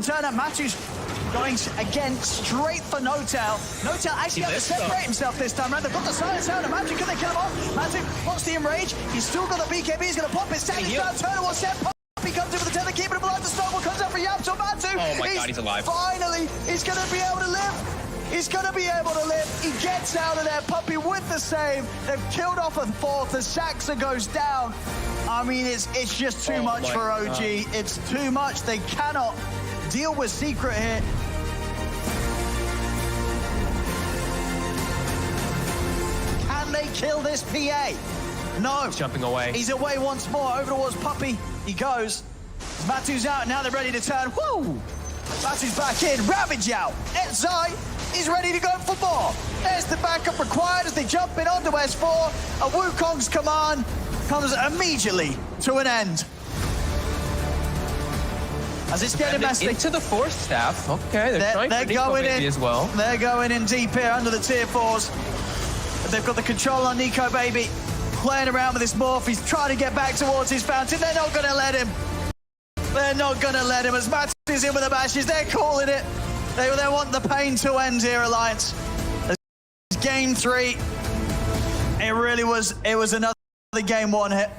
turn, and Matu's going again straight for N0tail. N0tail actually has to separate himself this time around. They've got the silence out, and Matu, can they kill him off? Matu wants the enrage. He's still got the BKB. He's going to pop his standing down. Turner will set. He comes in with the tether, keeping him alive. The snowball comes out for YapzOr. Matu. Oh my god, he's alive. Finally, he's going to be able to live. He's going to be able to live. He gets out of there. Puppey with the save. They've killed off a fourth. The Saxa goes down. I mean, it's just too much for OG. It's too much. They cannot deal with Secret here. Can they kill this PA? No. He's jumping away. He's away once more. Over towards Puppey. He goes. Matu's out. Now they're ready to turn. Woo! Matu's back in. Ravage out. Zai is ready to go for more. There's the backup required as they jump in onto S4. And Wukong's command comes immediately to an end. As it's getting messy. Into the fourth staff. Okay, they're going in as well. They're going in deep here under the tier 4s. They've got the control on Nico Baby. Playing around with this morph. He's trying to get back towards his fountain. They're not going to let him. They're not going to let him. As Matt is in with the bashes, they're calling it. They want the pain to end here, Alliance. Game 3. It really was. It was another game 1 hit.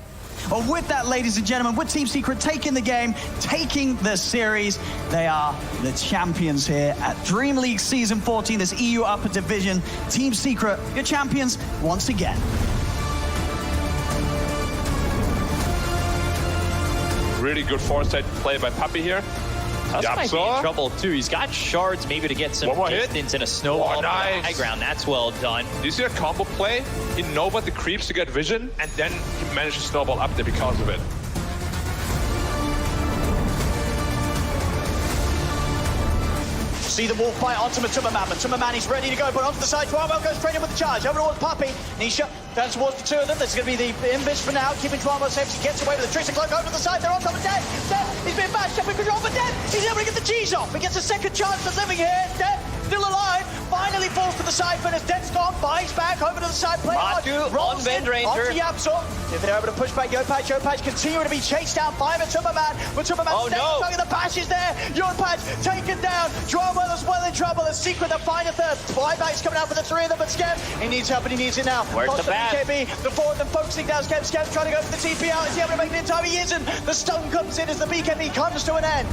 Well, with that, ladies and gentlemen, with Team Secret taking the game, taking the series, they are the champions here at Dream League Season 14, this EU Upper Division. Team Secret, your champions once again. Really good foresight play by Puppey here. Tusk might be in trouble too. He's got shards maybe to get some distance and a snowball on the high ground. That's well done. You see a combo play? He knows about the creeps to get vision, and then he managed to snowball up there because of it. See the wolf bite onto Matuma Man. Matuma Man is ready to go, but onto the side. Tuamo goes straight in with the charge. Over towards Puppey. Nisha turns towards the two of them. There's going to be the invis for now, keeping Tuamo safe. He gets away with the Trickster Cloak over to the side. They're on top of Dead. Dead. He's been bashed up in control, but Dead. He's able to get the G's off. He gets a second chance of living here. Dead. Still alive. Finally falls to the side, but as Dead's gone, buys back over to the side. Matu on Vendranger. Onto YapzOr. If they're able to push back Yopaj, Yopaj continuing to be chased down by Matuma Man. Matuma Man staying the bash is there. Yopaj taken down. Drawwell is well in trouble. A Secret that find a third. Flyback's coming out for the three of them, but Skev, he needs help and he needs it now. Where's the bat? BKB, the four of them focusing down. Skev's trying to go for the TP out. Is he able to make it in time? He isn't. The stone comes in as the BKB comes to an end.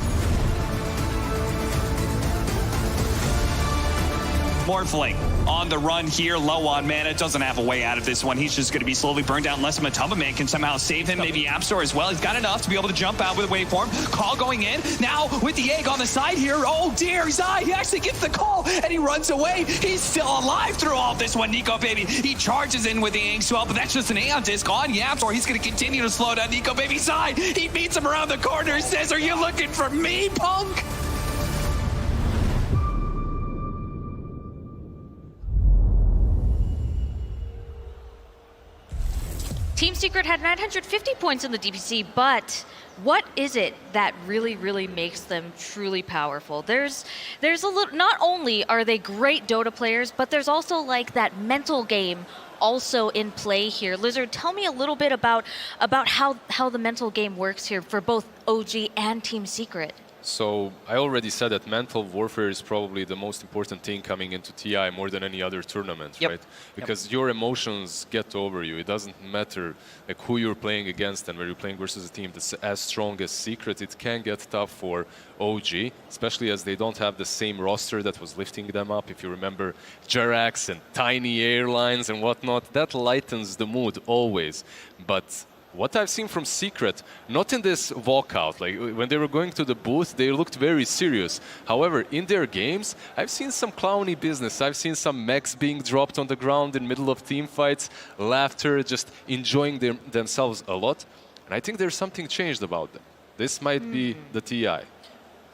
Morphling on the run here, low on mana, doesn't have a way out of this one. He's just going to be slowly burned out unless Matuma Man can somehow save him. Maybe YapzOr as well. He's got enough to be able to jump out with a waveform. Call going in. Now with the egg on the side here. Oh dear, Zai, he actually gets the call and he runs away. He's still alive through all of this one. Nico Baby, he charges in with the Aang Swell, but that's just an Aeon Disc on YapzOr. He's going to continue to slow down Nico Baby. Zai, he meets him around the corner and says, "Are you looking for me, punk?" Team Secret had 950 points in the DPC, but what is it that really makes them truly powerful? There's a little, not only are they great Dota players, but there's also like that mental game also in play here. Lizard, tell me a little bit about how the mental game works here for both OG and Team Secret. So I already said that mental warfare is probably the most important thing coming into TI more than any other tournament, right? Because your emotions get over you. It doesn't matter like who you're playing against, and when you're playing versus a team that's as strong as Secret, it can get tough for OG, especially as they don't have the same roster that was lifting them up. If you remember Jerax and Tiny Airlines and whatnot, that lightens the mood always. But what I've seen from Secret, not in this walkout, like when they were going to the booth, they looked very serious. However, in their games, I've seen some clowny business. I've seen some mechs being dropped on the ground in middle of team fights, laughter, just enjoying themselves a lot. And I think there's something changed about them. This might be the TI.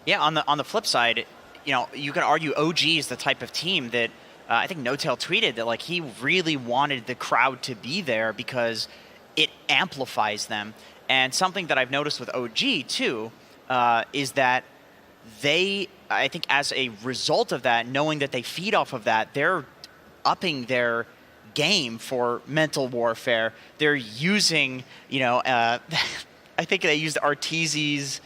Yeah, on the flip side, you know, you could argue OG is the type of team that I think N0tail tweeted that like he really wanted the crowd to be there because it amplifies them. And something that I've noticed with OG too is that they, I think as a result of that, knowing that they feed off of that, they're upping their game for mental warfare. They're using, you know, I think they used Arteezy's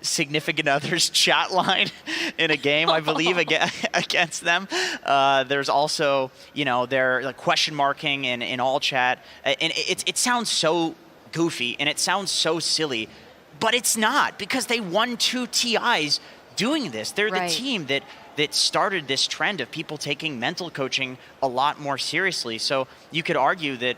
significant other's chat line in a game, I believe, against them. There's also, they're like question marking in all chat. And it sounds so goofy and it sounds so silly, but it's not, because they won 2 TIs doing this. They're the team that started this trend of people taking mental coaching a lot more seriously. So you could argue that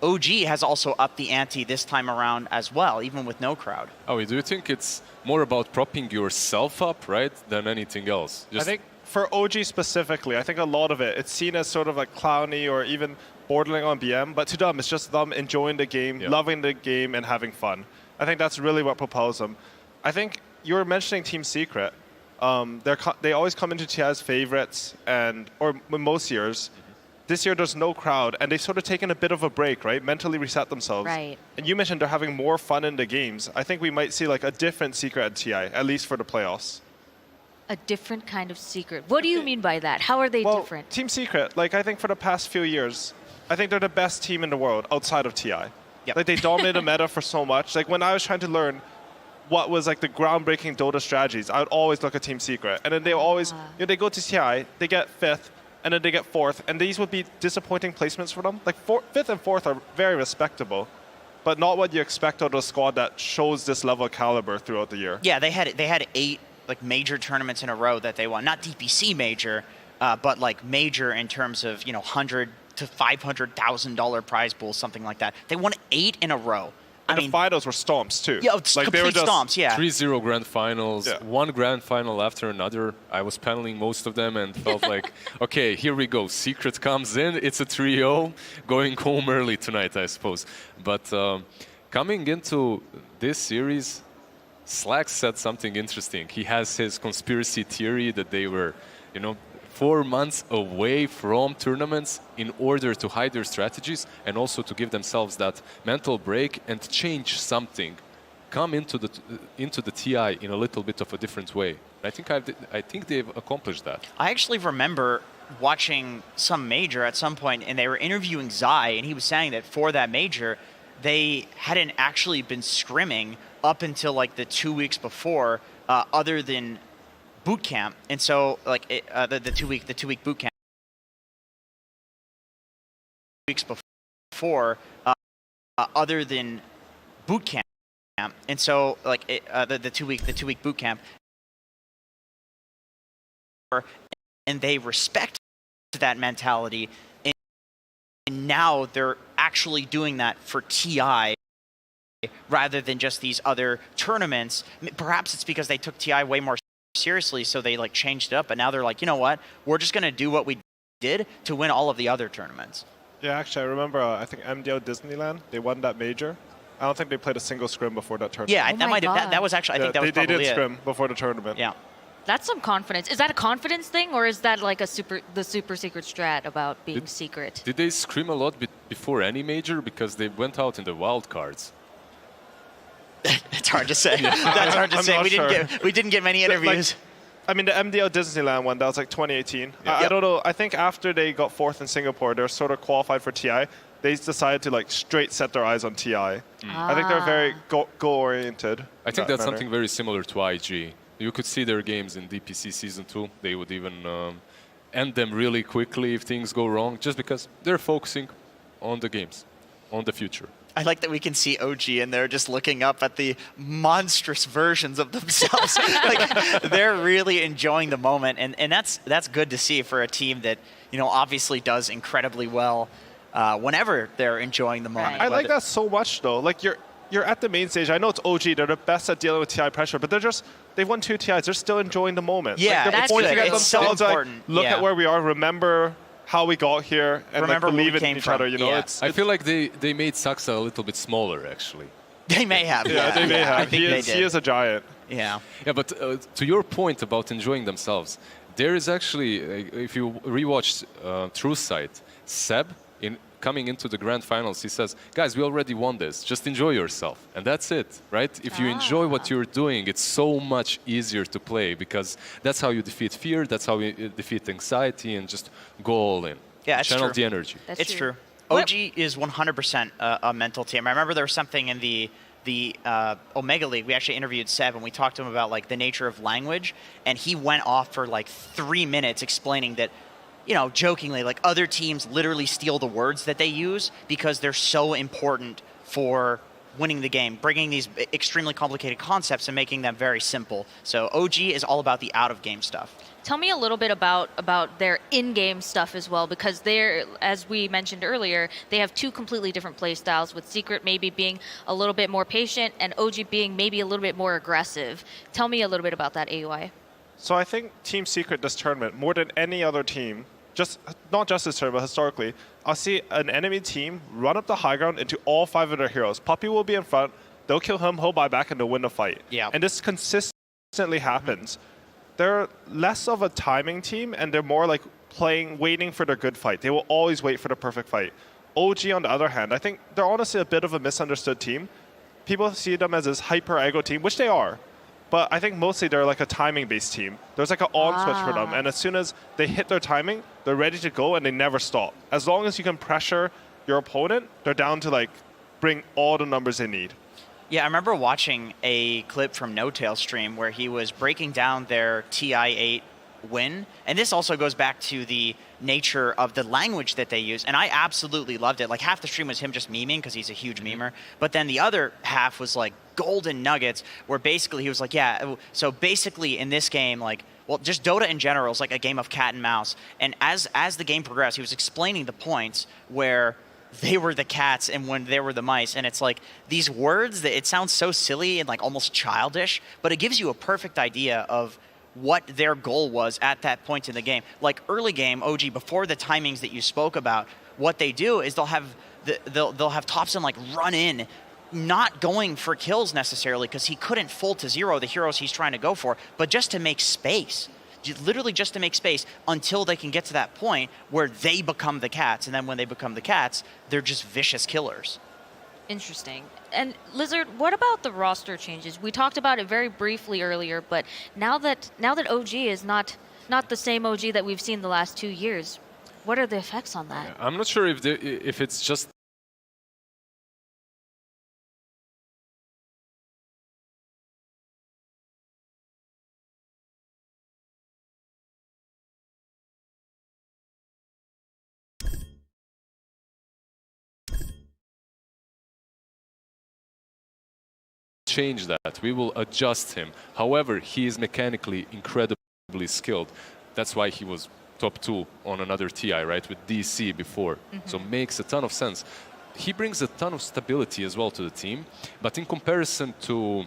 OG has also upped the ante this time around as well, even with no crowd. Oh, do you think it's more about propping yourself up, right, than anything else? I think for OG specifically, I think a lot of it's seen as sort of like clowny or even bordering on BM, but to them, it's just them enjoying the game, loving the game, and having fun. I think that's really what propels them. I think you were mentioning Team Secret. They always come into TI as favorites, or most years. This year, there's no crowd, and they've sort of taken a bit of a break, right? Mentally reset themselves. Right. And you mentioned they're having more fun in the games. I think we might see like a different Secret at TI, at least for the playoffs. A different kind of Secret. What do you mean by that? How are they different? Team Secret, like I think for the past few years, I think they're the best team in the world outside of TI. Yep. Like they dominate the meta for so much. Like when I was trying to learn what was like the groundbreaking Dota strategies, I would always look at Team Secret. And then they always, they go to TI, they get 5th, and then they get 4th, and these would be disappointing placements for them. Like 5th and 4th are very respectable, but not what you expect out of a squad that shows this level of caliber throughout the year. Yeah, they had 8 like major tournaments in a row that they won. Not DPC major, but like major in terms of $100,000 to $500,000 prize pool, something like that. They won 8 in a row. And the finals were stomps too. Yeah, it's like complete stomps, yeah. 3-0 grand finals, one grand final after another. I was paneling most of them and felt like, okay, here we go. Secret comes in, it's a 3-0, going home early tonight, I suppose. But coming into this series, Slack said something interesting. He has his conspiracy theory that they were, 4 months away from tournaments in order to hide their strategies and also to give themselves that mental break and change something, come into the TI in a little bit of a different way. I think they've accomplished that. I actually remember watching some major at some point, and they were interviewing Zai, and he was saying that for that major, they hadn't actually been scrimming up until like the 2 weeks before, other than boot camp. And so like the 2 week boot camp weeks before, other than boot camp. And so like the 2 week boot camp, and they respect that mentality, and now they're actually doing that for TI rather than just these other tournaments. Perhaps it's because they took TI way more seriously, so they like changed it up, but now they're like, you know what, we're just going to do what we did to win all of the other tournaments. Yeah, actually, I remember, I think MDO Disneyland, they won that major. I don't think they played a single scrim before that tournament. Yeah, that was actually, I think that was probably they did scrim before the tournament. Yeah. That's some confidence. Is that a confidence thing, or is that like the super secret strat about being secret? Did they scrim a lot before any major? Because they went out in the wild cards. It's hard to say. That's hard to say. We didn't get many interviews. I mean, the MDL Disneyland one, that was like 2018. Yeah. I don't know. I think after they got 4th in Singapore, they're sort of qualified for TI. They decided to like straight set their eyes on TI. I think they're very goal-oriented. I think that's something very similar to IG. You could see their games in DPC Season 2. They would even end them really quickly if things go wrong, just because they're focusing on the games, on the future. I like that we can see OG and they're just looking up at the monstrous versions of themselves. Like they're really enjoying the moment, and that's good to see for a team that obviously does incredibly well whenever they're enjoying the moment. I like that so much though. Like you're at the main stage. I know it's OG. They're the best at dealing with TI pressure, but they've won 2 TIs. They're still enjoying the moment. Yeah, like, that's good. It's so important. Like, look at where we are. Remember how we got here, and remember like, believe in each other. Yeah. I feel like they made Saxa a little bit smaller, actually. They may have. Yeah, they may have. I think he is a giant. Yeah. Yeah, but to your point about enjoying themselves, there is actually, if you rewatch True Sight, Seb, coming into the grand finals, he says, guys, we already won this. Just enjoy yourself. And that's it, right? If you enjoy what you're doing, it's so much easier to play, because that's how you defeat fear, that's how you defeat anxiety, and just go all in. Yeah, it's Channel true. the energy. It's true. OG is 100% a mental team. I remember there was something in the the Omega League, we actually interviewed Seb and we talked to him about like the nature of language, and he went off for like 3 minutes explaining that, you know, jokingly, like other teams literally steal the words that they use because they're so important for winning the game, bringing these extremely complicated concepts and making them very simple. So OG is all about the out-of-game stuff. Tell me a little bit about their in-game stuff as well, because they're, as we mentioned earlier, they have two completely different play styles, with Secret maybe being a little bit more patient and OG being maybe a little bit more aggressive. Tell me a little bit about that, AUI. So I think Team Secret this tournament, more than any other team, not just this tournament, but historically, I'll see an enemy team run up the high ground into all 5 of their heroes. Puppey will be in front, they'll kill him, he'll buy back, and they'll win the fight. Yeah. And this consistently happens. They're less of a timing team, and they're more like waiting for their good fight. They will always wait for the perfect fight. OG, on the other hand, I think they're honestly a bit of a misunderstood team. People see them as this hyper-aggro team, which they are. But I think mostly they're like a timing-based team. There's like an on switch for them, and as soon as they hit their timing, they're ready to go, and they never stop. As long as you can pressure your opponent, they're down to like bring all the numbers they need. Yeah, I remember watching a clip from NoTail's stream where he was breaking down their TI-8 win, and this also goes back to the nature of the language that they use, and I absolutely loved it. Like half the stream was him just memeing because he's a huge memer, but then the other half was like golden nuggets where basically he was like, yeah, so basically in this game, like, well, just Dota in general is like a game of cat and mouse, and as the game progressed, he was explaining the points where they were the cats and when they were the mice, and it's like these words that it sounds so silly and like almost childish, but it gives you a perfect idea of what their goal was at that point in the game. Like early game, OG, before the timings that you spoke about, what they do is they'll have Topson like run in, not going for kills necessarily because he couldn't full to zero the heroes he's trying to go for, but just to make space. Literally just to make space until they can get to that point where they become the cats, and then when they become the cats, they're just vicious killers. Interesting. And Lizard, what about the roster changes? We talked about it very briefly earlier, but now that OG is not the same OG that we've seen the last 2 years, what are the effects on that? I'm not sure if it's just change that. We will adjust him. However, he is mechanically incredibly skilled. That's why he was top 2 on another TI, right, with DC before. So makes a ton of sense. He brings a ton of stability as well to the team, but in comparison to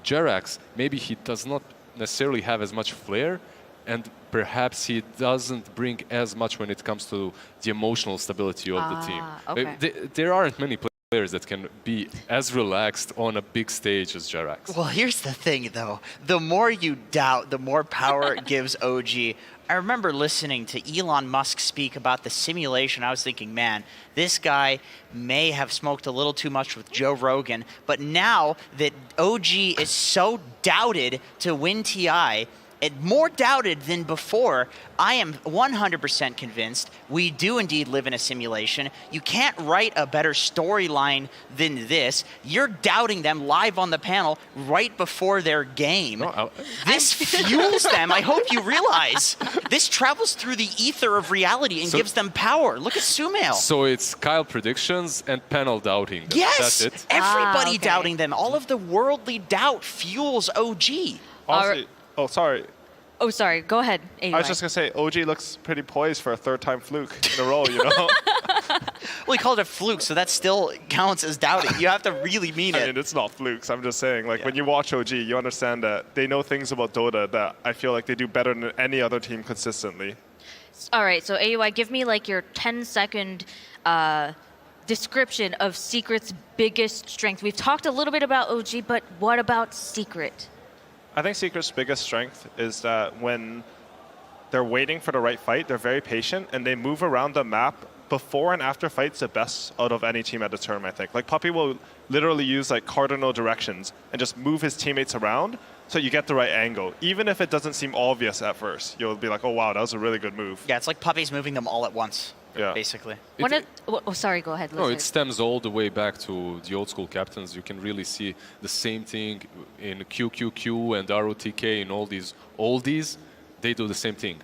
JerAx, maybe he does not necessarily have as much flair, and perhaps he doesn't bring as much when it comes to the emotional stability of the team. Okay. There aren't many players that can be as relaxed on a big stage as JerAx. Well, here's the thing, though. The more you doubt, the more power it gives OG. I remember listening to Elon Musk speak about the simulation. I was thinking, man, this guy may have smoked a little too much with Joe Rogan. But now that OG is so doubted to win TI, and more doubted than before, I am 100% convinced we do indeed live in a simulation. You can't write a better storyline than this. You're doubting them live on the panel right before their game. No, this fuels them. I hope you realize. This travels through the ether of reality and gives them power. Look at Sumail. So it's Kyle predictions and panel doubting them. Yes! That's it? Everybody doubting them. All of the worldly doubt fuels OG. Honestly, oh, sorry. Oh, sorry. Go ahead, AUI. I was just going to say, OG looks pretty poised for a 3rd-time fluke in a row, you know? Well, he called it fluke, so that still counts as doubting. You have to really mean it. I mean, it's not flukes. I'm just saying, like, when you watch OG, you understand that they know things about Dota that I feel like they do better than any other team consistently. All right, so AUI, give me like your 10-second description of Secret's biggest strength. We've talked a little bit about OG, but what about Secret? I think Secret's biggest strength is that when they're waiting for the right fight, they're very patient, and they move around the map before and after fights the best out of any team at the tournament, I think. Like, Puppey will literally use like cardinal directions and just move his teammates around so you get the right angle. Even if it doesn't seem obvious at first, you'll be like, oh wow, that was a really good move. Yeah, it's like Puppey's moving them all at once. basically. Sorry, go ahead. No, it stems all the way back to the old school captains. You can really see the same thing in QQQ and ROTK and all these oldies. They do the same thing.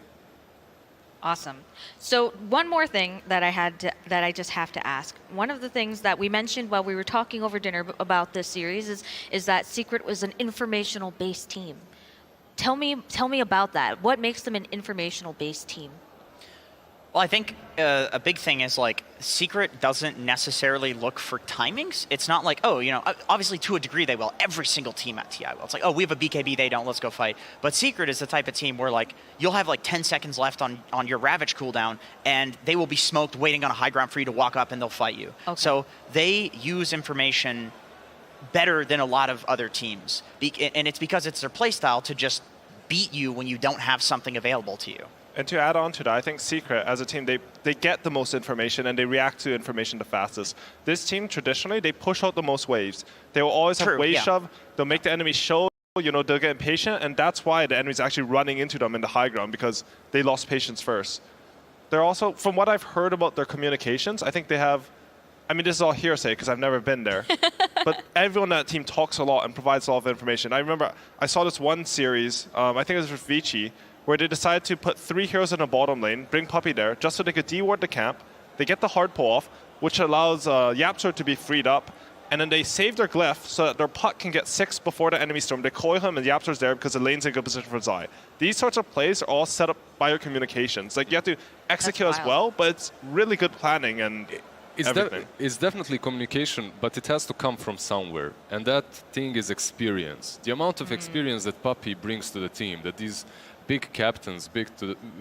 Awesome. So one more thing that I just have to ask. One of the things that we mentioned while we were talking over dinner about this series is that Secret was an informational-based team. Tell me about that. What makes them an informational-based team? Well, I think a big thing is like Secret doesn't necessarily look for timings. It's not like, oh, obviously to a degree they will. Every single team at TI will. It's like, oh, we have a BKB, they don't, let's go fight. But Secret is the type of team where like you'll have like 10 seconds left on your Ravage cooldown and they will be smoked waiting on a high ground for you to walk up and they'll fight you. Okay. So they use information better than a lot of other teams. And it's because it's their playstyle to just beat you when you don't have something available to you. And to add on to that, I think Secret, as a team, they get the most information and they react to information the fastest. This team, traditionally, they push out the most waves. They will always have wave shove. They'll make the enemy show, they'll get impatient, and that's why the enemy's actually running into them in the high ground, because they lost patience first. They're also, from what I've heard about their communications, I think they have, I mean, this is all hearsay because I've never been there, but everyone on that team talks a lot and provides a lot of information. I remember I saw this one series, I think it was with Vici, where they decided to put 3 heroes in the bottom lane, bring Puppey there, just so they could deward the camp. They get the hard pull off, which allows YapzOr to be freed up, and then they save their glyph so that their puck can get 6 before the enemy storm. They coil him, and YapzOr's there because the lane's in good position for Zai. These sorts of plays are all set up by your communications. Like, you have to execute as well, but it's really good planning and everything. It's definitely communication, but it has to come from somewhere, and that thing is experience. The amount of experience that Puppey brings to the team, that these big captains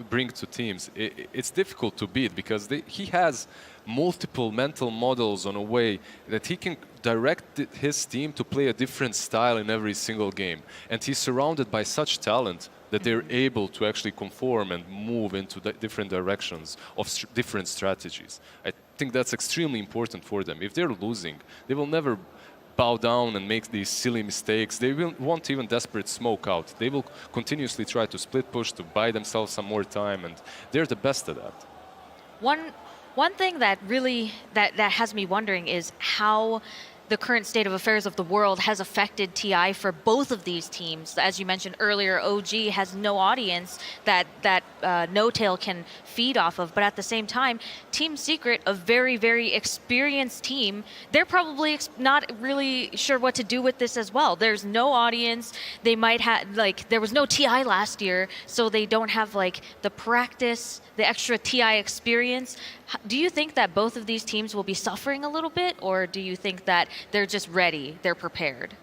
bring to teams, it's difficult to beat because he has multiple mental models on a way that he can direct his team to play a different style in every single game. And he's surrounded by such talent that they're able to actually conform and move into different directions of different strategies. I think that's extremely important for them. If they're losing, they will never bow down and make these silly mistakes. They won't even desperate smoke out. They will continuously try to split push to buy themselves some more time, and they're the best at that. One thing that really that has me wondering is how the current state of affairs of the world has affected TI for both of these teams. As you mentioned earlier, OG has no audience that N0tail can feed off of, but at the same time, Team Secret, a very, very experienced team, they're probably not really sure what to do with this as well. There's no audience. They might have, like, there was no TI last year, so they don't have, like, the practice, the extra TI experience. Do you think that both of these teams will be suffering a little bit, or do you think that they're just ready, they're prepared?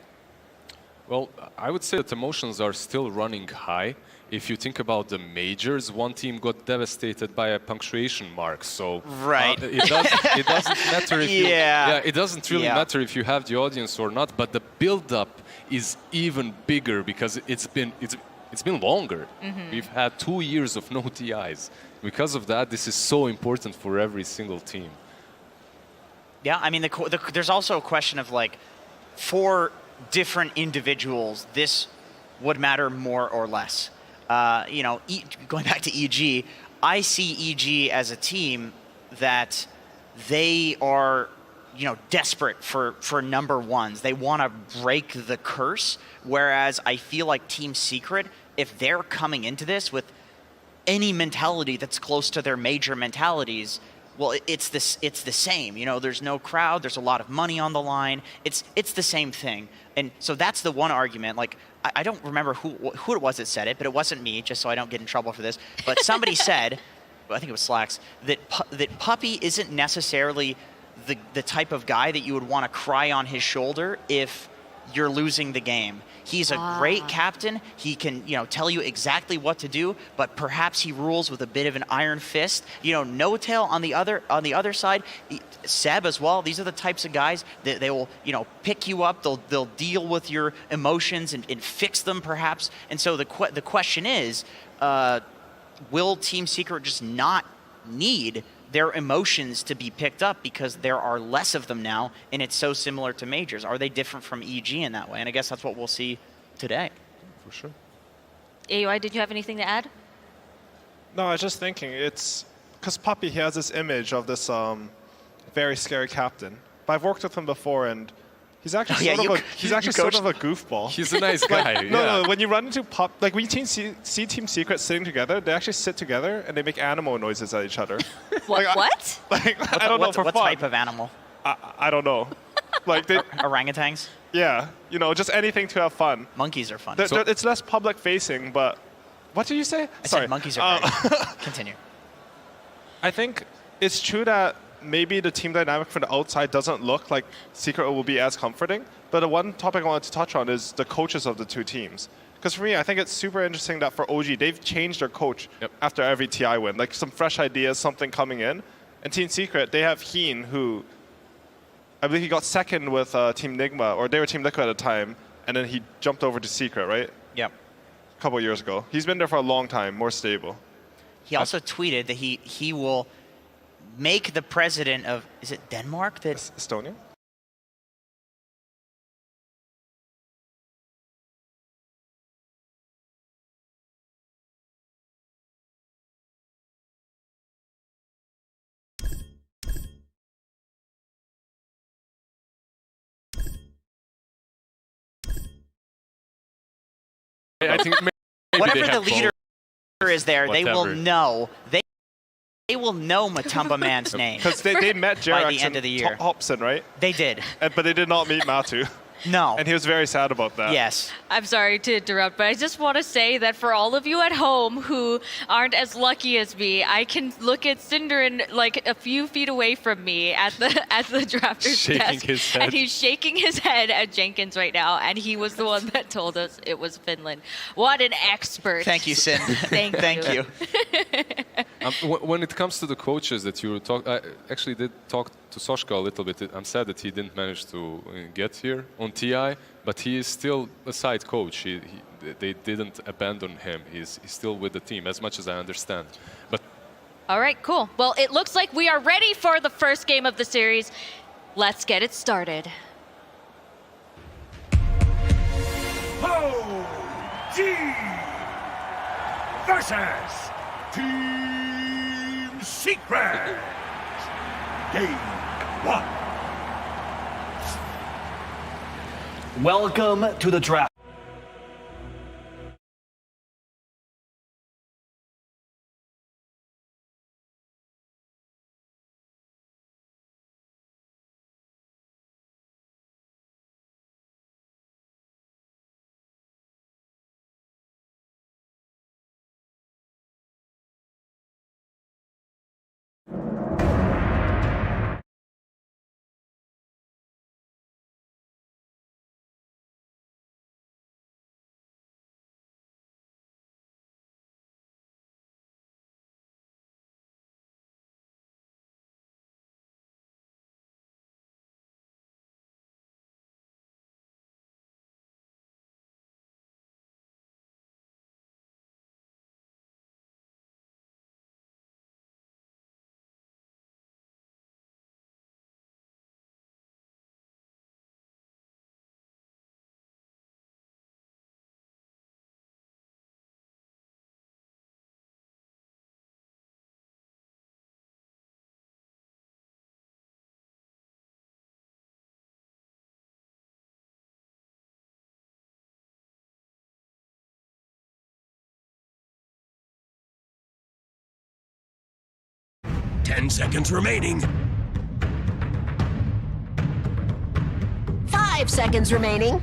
Well, I would say that emotions are still running high. If you think about the majors, one team got devastated by a punctuation mark, so it doesn't matter if it doesn't really matter if you have the audience or not, but the build-up is even bigger because it's been longer. We've had 2 years of no TIs. Because of that, this is so important for every single team. Yeah, I mean, there's also a question of, like, for different individuals, this would matter more or less. Going back to EG, I see EG as a team that they are, desperate for number ones. They want to break the curse, whereas I feel like Team Secret, if they're coming into this with any mentality that's close to their major mentalities, well, it's the same. There's no crowd. There's a lot of money on the line. It's the same thing. And so that's the one argument. Like, I don't remember who it was that said it, but it wasn't me, just so I don't get in trouble for this. But somebody said, I think it was Slacks, that Puppey isn't necessarily the type of guy that you would want to cry on his shoulder if you're losing the game. He's a great captain. He can, tell you exactly what to do, but perhaps he rules with a bit of an iron fist. N0tail on the other side, Seb as well. These are the types of guys that they will, pick you up. They'll deal with your emotions and fix them perhaps. And so the question is, will Team Secret just not need their emotions to be picked up because there are less of them now, and it's so similar to majors? Are they different from EG in that way? And I guess that's what we'll see today. For sure. AUI, did you have anything to add? No, I was just thinking, it's because Puppy, he has this image of this very scary captain. But I've worked with him before, and he's actually sort of a goofball. He's a nice guy. No, when you run into when you see Team Secret sitting together, they actually sit together and they make animal noises at each other. What? I don't know for what fun. type of animal? I don't know. Like Orangutans? Yeah, just anything to have fun. Monkeys are fun. It's less public facing, but what did you say? I said monkeys are great. Continue. I think it's true that maybe the team dynamic from the outside doesn't look like Secret will be as comforting. But the one topic I wanted to touch on is the coaches of the two teams. Because for me, I think it's super interesting that for OG, they've changed their coach after every TI win. Like some fresh ideas, something coming in. And Team Secret, they have Heen, who I believe he got second with Team Nigma, or they were Team Liquid at the time, and then he jumped over to Secret, right? Yep. A couple years ago. He's been there for a long time, more stable. He also tweeted that he will make the president of, is it Denmark? Estonia? I think maybe whatever the leader is there, they will know. They will know Matumba Man's name. Because they met Jerax by the end of the year. Hobson, right? They did. But they did not meet Matu. No. And he was very sad about that. Yes. I'm sorry to interrupt, but I just want to say that for all of you at home who aren't as lucky as me, I can look at Synderen like a few feet away from me at the drafter's shaking desk, his head. and he's shaking his head at Jenkins right now, and he was the one that told us it was Finland. What an expert! Thank you, Sin. Thank you. When it comes to the coaches that you talk, I actually did talk to Soshka a little bit. I'm sad that he didn't manage to get here on TI, but he is still a side coach. They didn't abandon him. He's still with the team, as much as I understand. But all right, cool. Well, it looks like we are ready for the first game of the series. Let's get it started. OG versus Team Secret. Game 1. Welcome to the draft. Ten seconds remaining. 5 seconds remaining.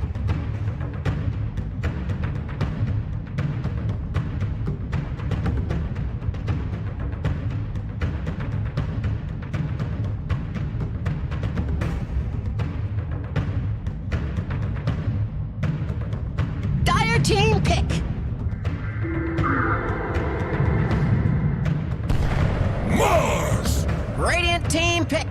Dire team pick. Mars! Radiant team pick.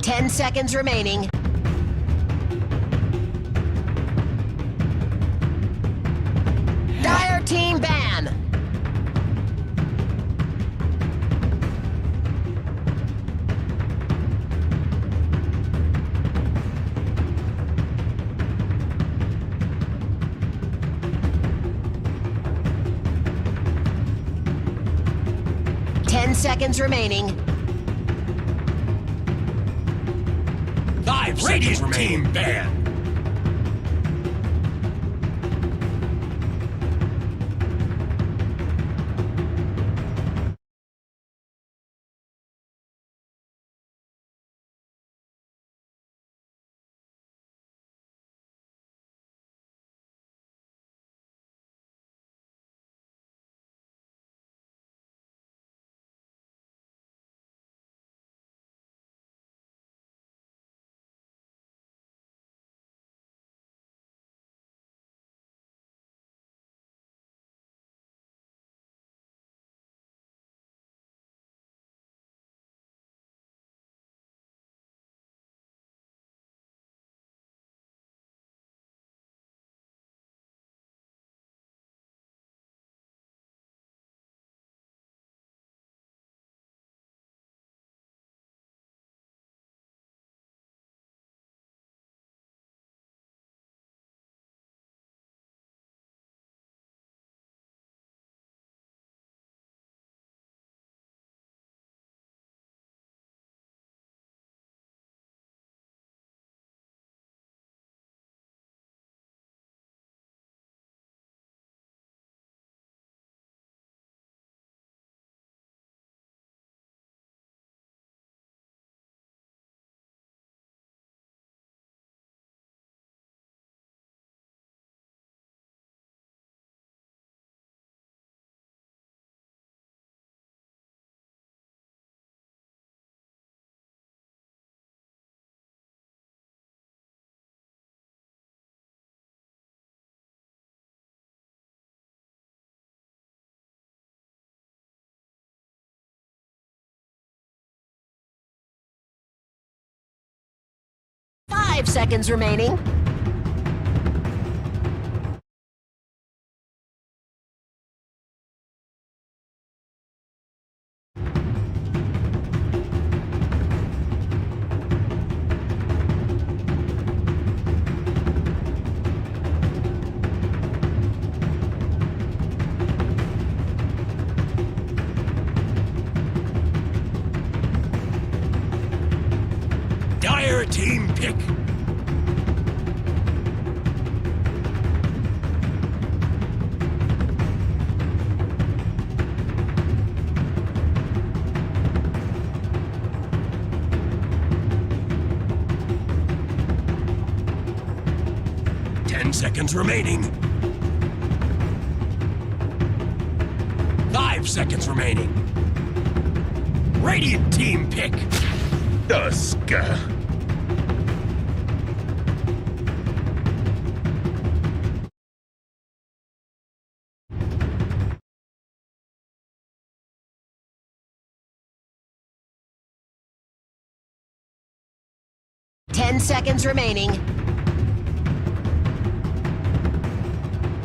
Ten seconds remaining. Dire team ban. seconds remaining. 5 seconds remaining. Team ban. Five seconds remaining. Dire team pick. Seconds remaining. 5 seconds remaining. Radiant team pick. Dusk. 10 seconds remaining.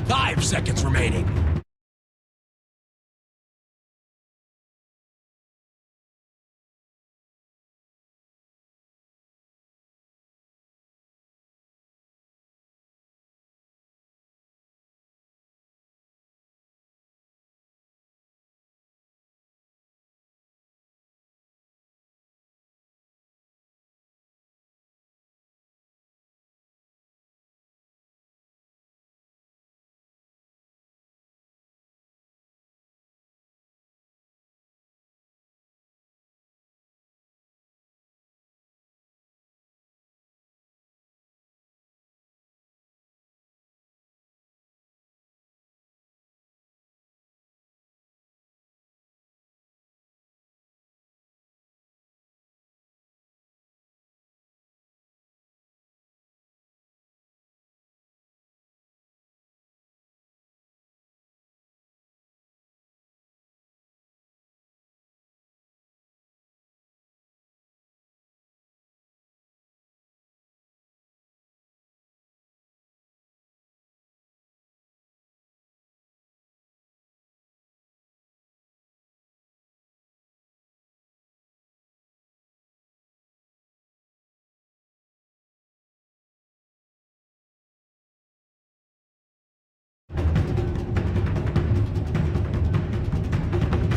5 seconds remaining.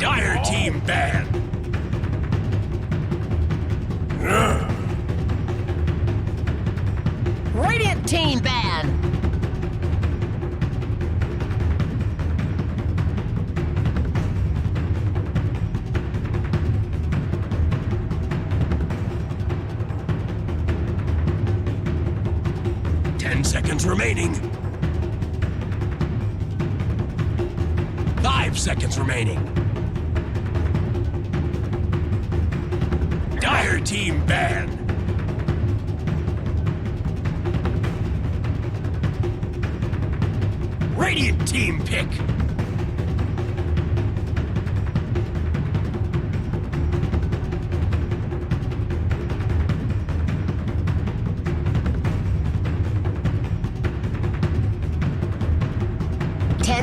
Dire team ban. seconds remaining. 5 seconds remaining. Dire team ban. Radiant team pick.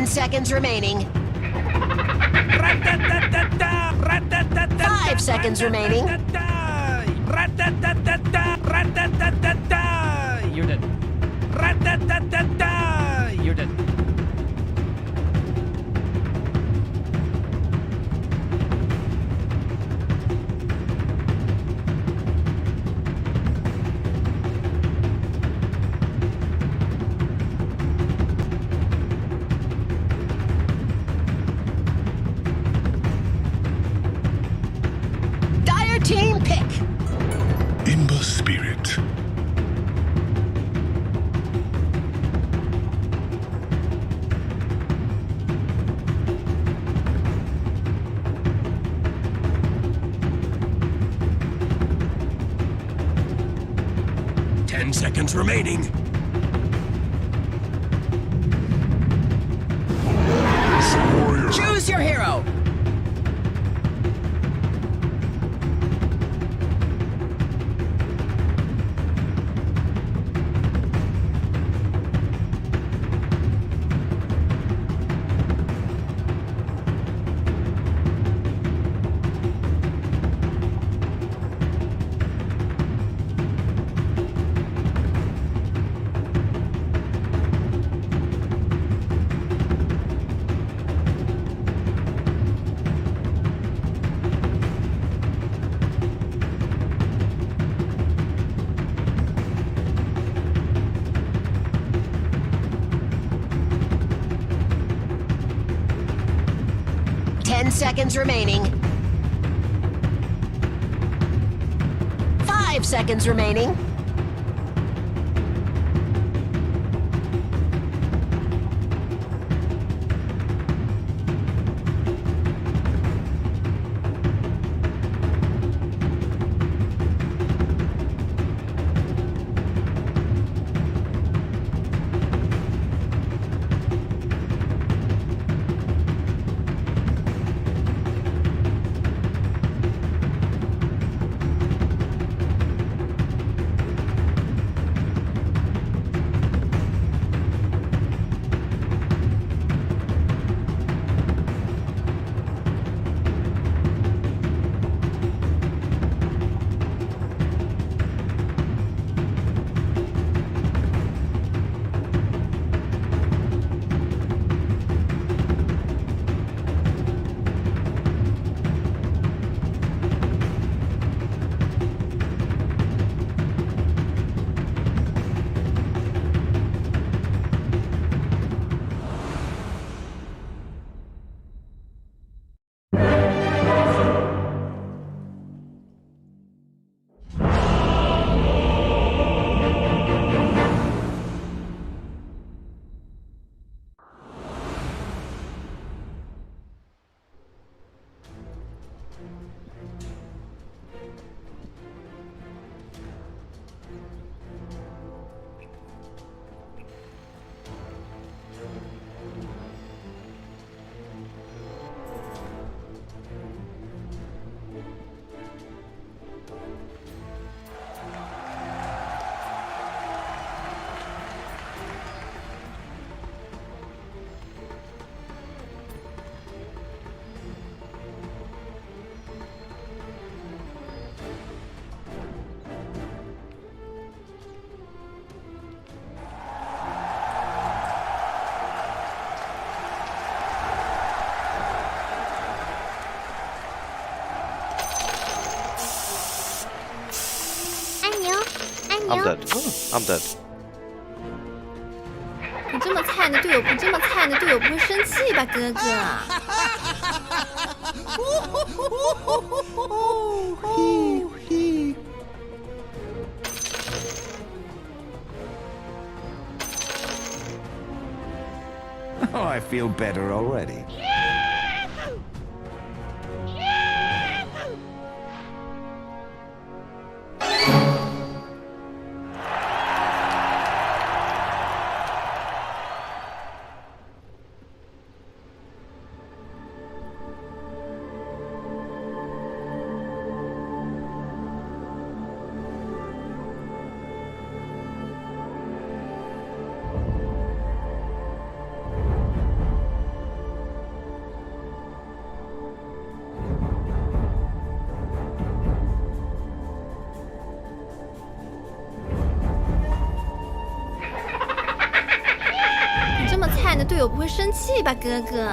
Seconds remaining. 5 seconds remaining. You're dead. You're dead. Team pick. Imba Spirit. Seconds remaining. Choose your hero. Seconds remaining. 5 seconds remaining. I'm dead. I'm dead. 你这么菜，你的队友不这么菜，你的队友不会生气吧，哥哥？ I feel better already.你这么菜，你的队友不会生气吧，哥哥？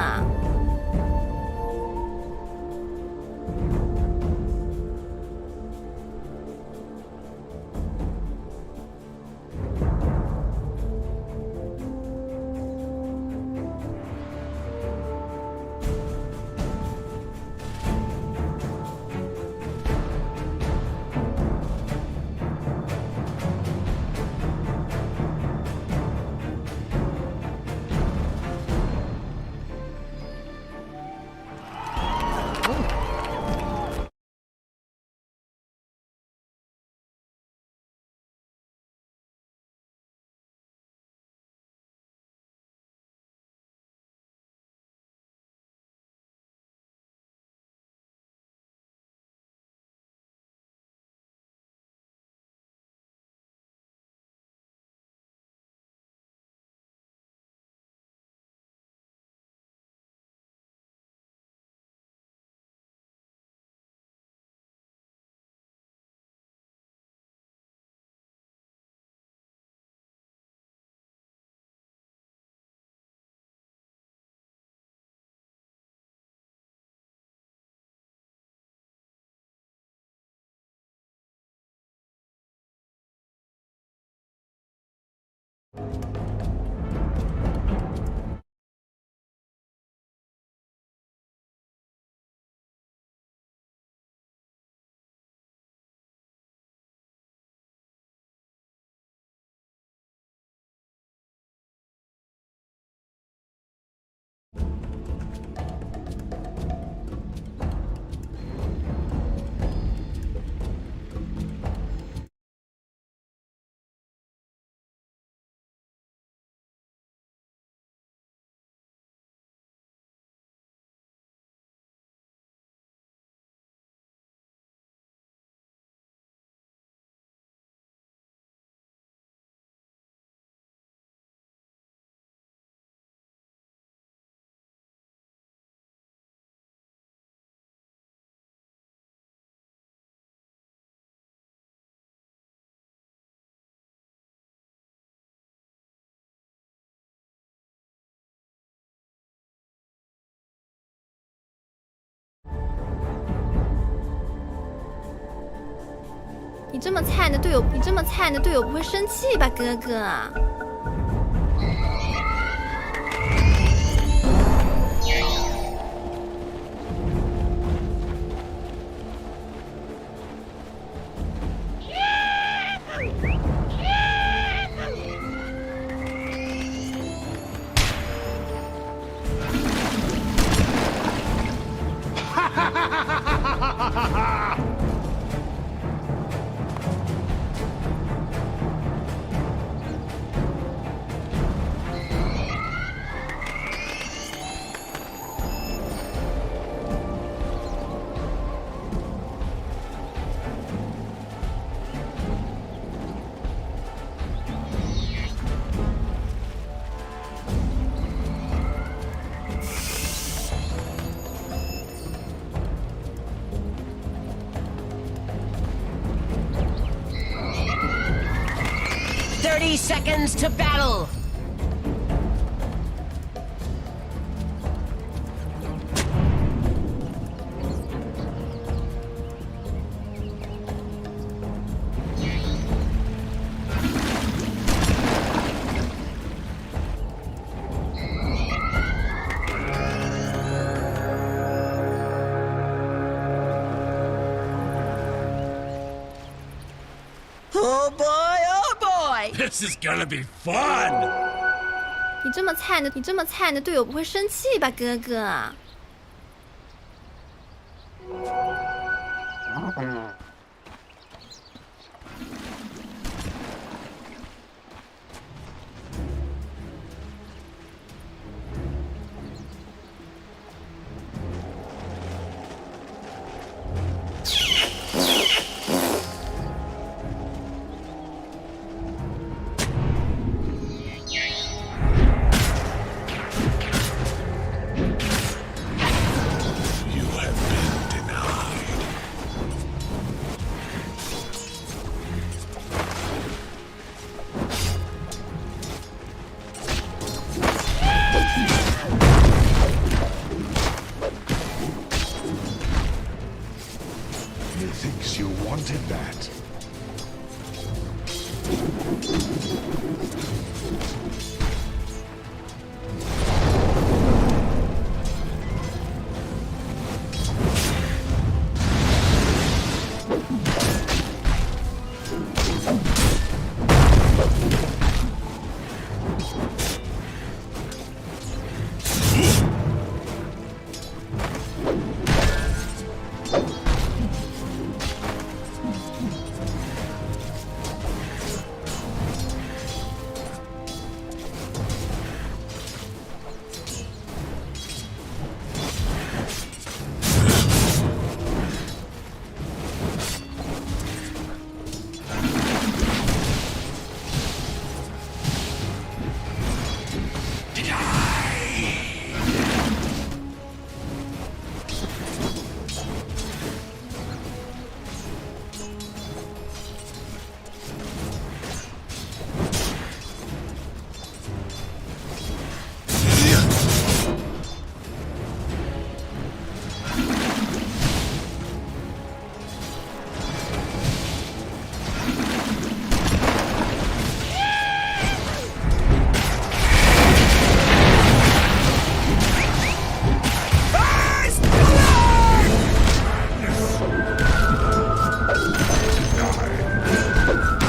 你这么菜，你的队友不会生气吧，哥哥？30 seconds to battle. This is gonna be fun! 你这么菜，你这么菜，你的队友不会生气吧，哥哥？ Methinks you wanted that.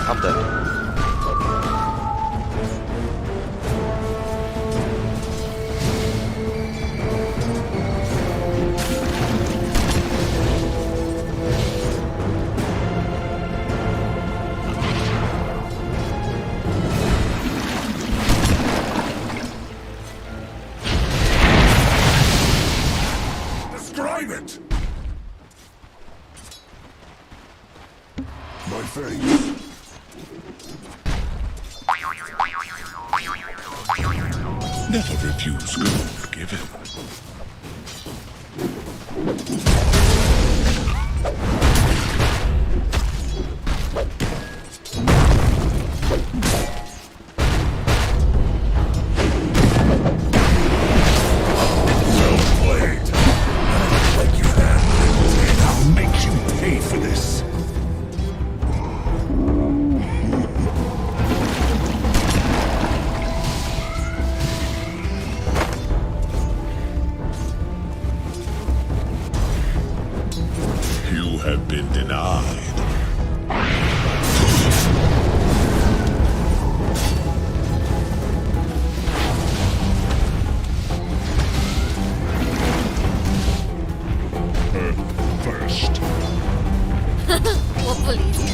I'm dead. Describe it! My face. Never refuse gold given. Well played. Like you had. I'll make you pay for this. You have been denied. First. 我不理解。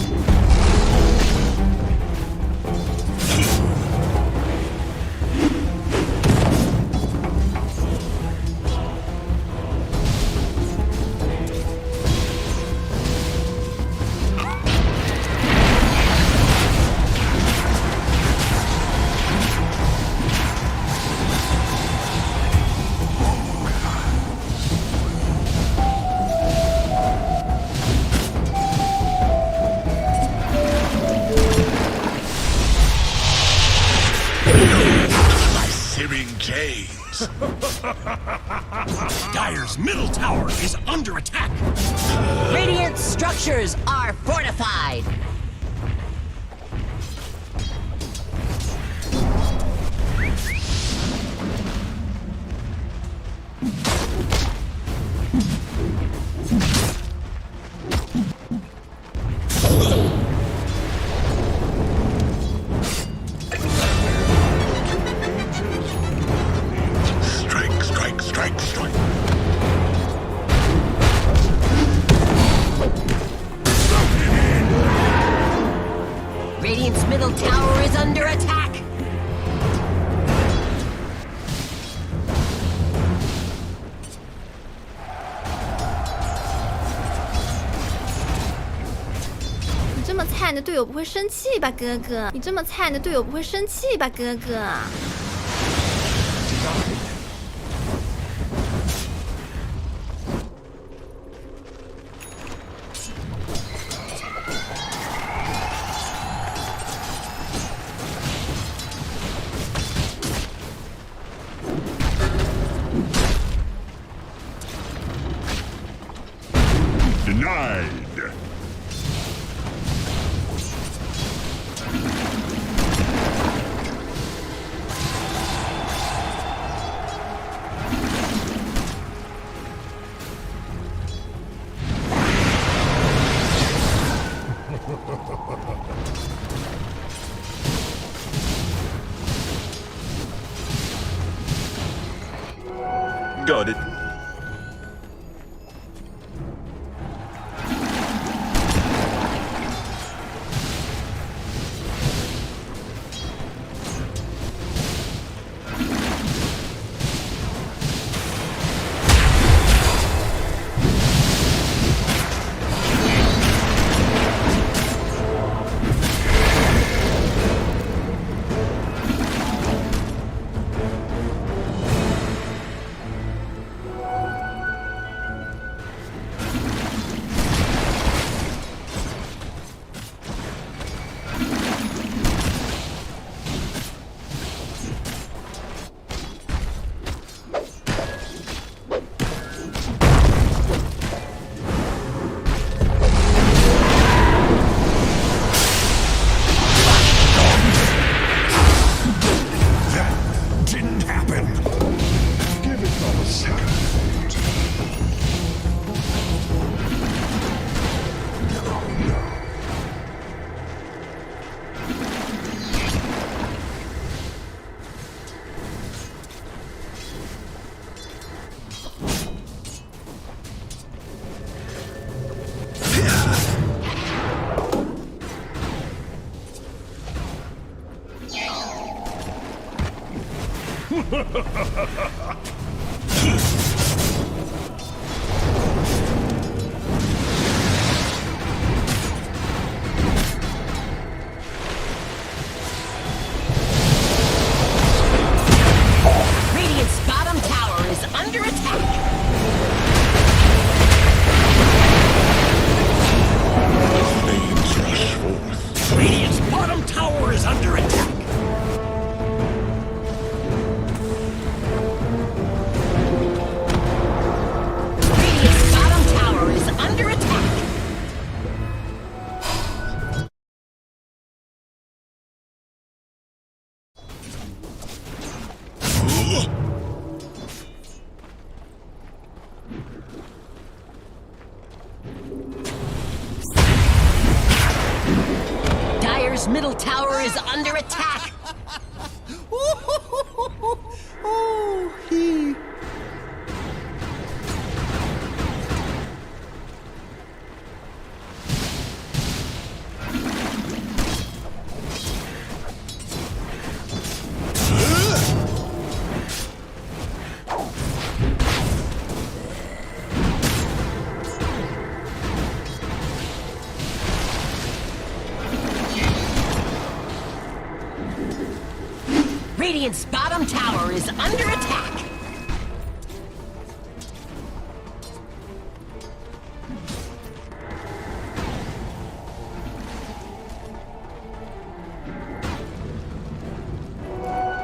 James. Dire's middle tower is under attack. Radiant structures are fortified. Radiant's middle tower is under attack.你这么菜，你的队友不会生气吧，哥哥？你这么菜，你的队友不会生气吧，哥哥？ Denied. Got it. Radiant's bottom tower is under attack. Flames rush forth. Radiant's bottom tower is under attack. Radiant's bottom tower is under attack. Dire's middle tower is under attack. Radiant's bottom tower is under attack.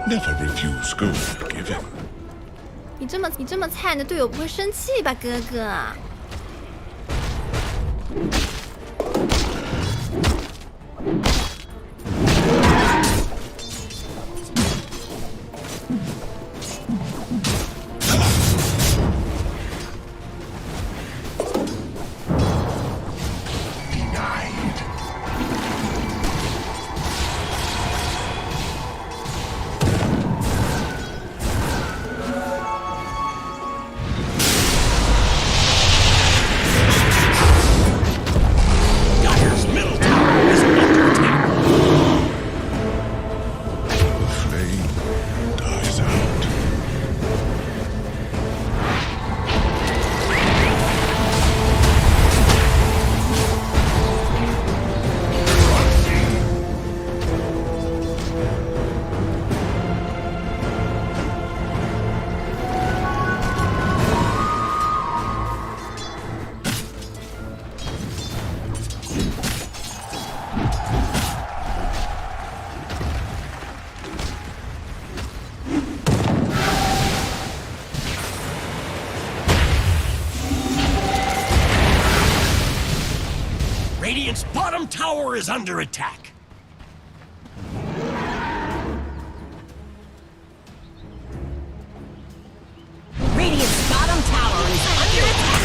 Never refuse gold given. 你这么菜，你的队友不会生气吧，哥哥？ Dire's middle tower is under attack. Radiant's bottom tower is under attack. Radiant's bottom tower is under attack.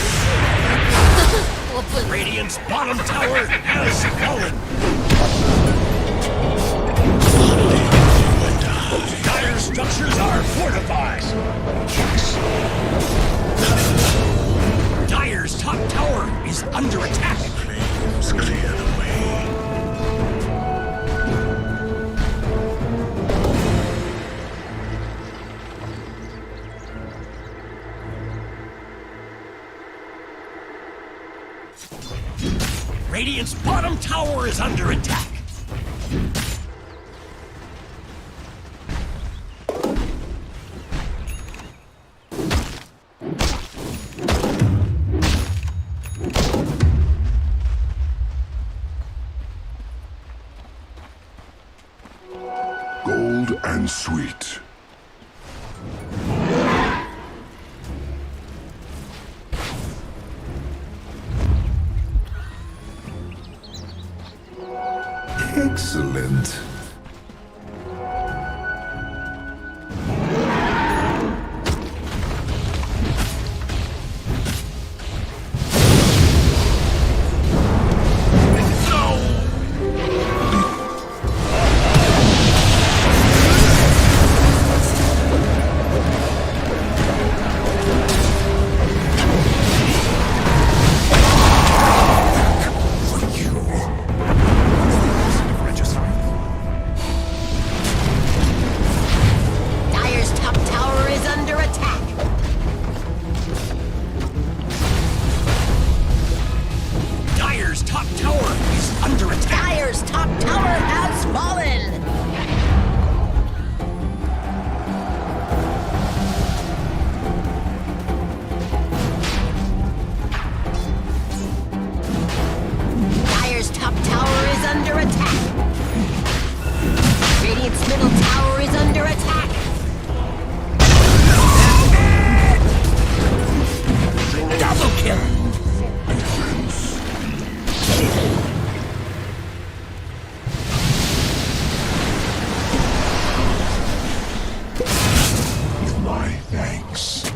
Radiant's bottom tower has fallen. Dire structures are fortified. Dire's top tower is under attack. Flames clear the way. Radiant's bottom tower is under attack. Gold and sweet. Excellent. Dire's top tower is under attack. Dire's top tower is under attack. Dire's top tower has fallen. Dire's top tower is under attack. Radiant's middle tower is under attack. Double kill. My thanks.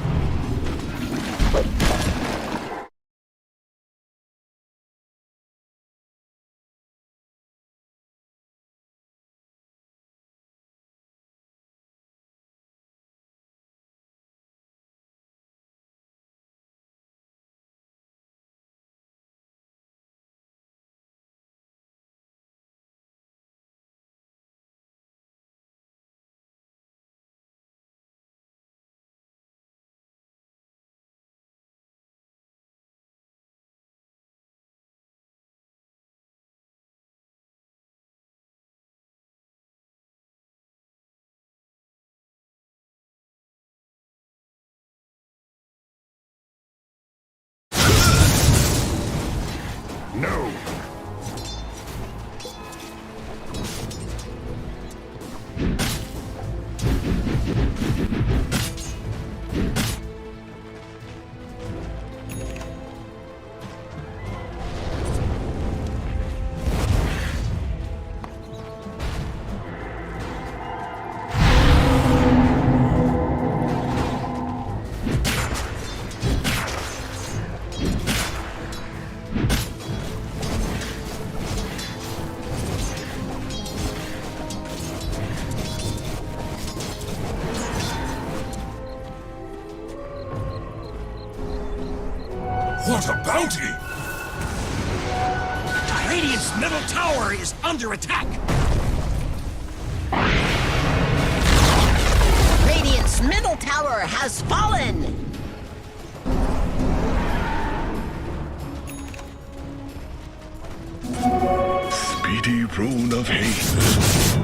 No. What a bounty! Radiant's middle tower is under attack. Radiant's middle tower has fallen. Speedy rune of haste.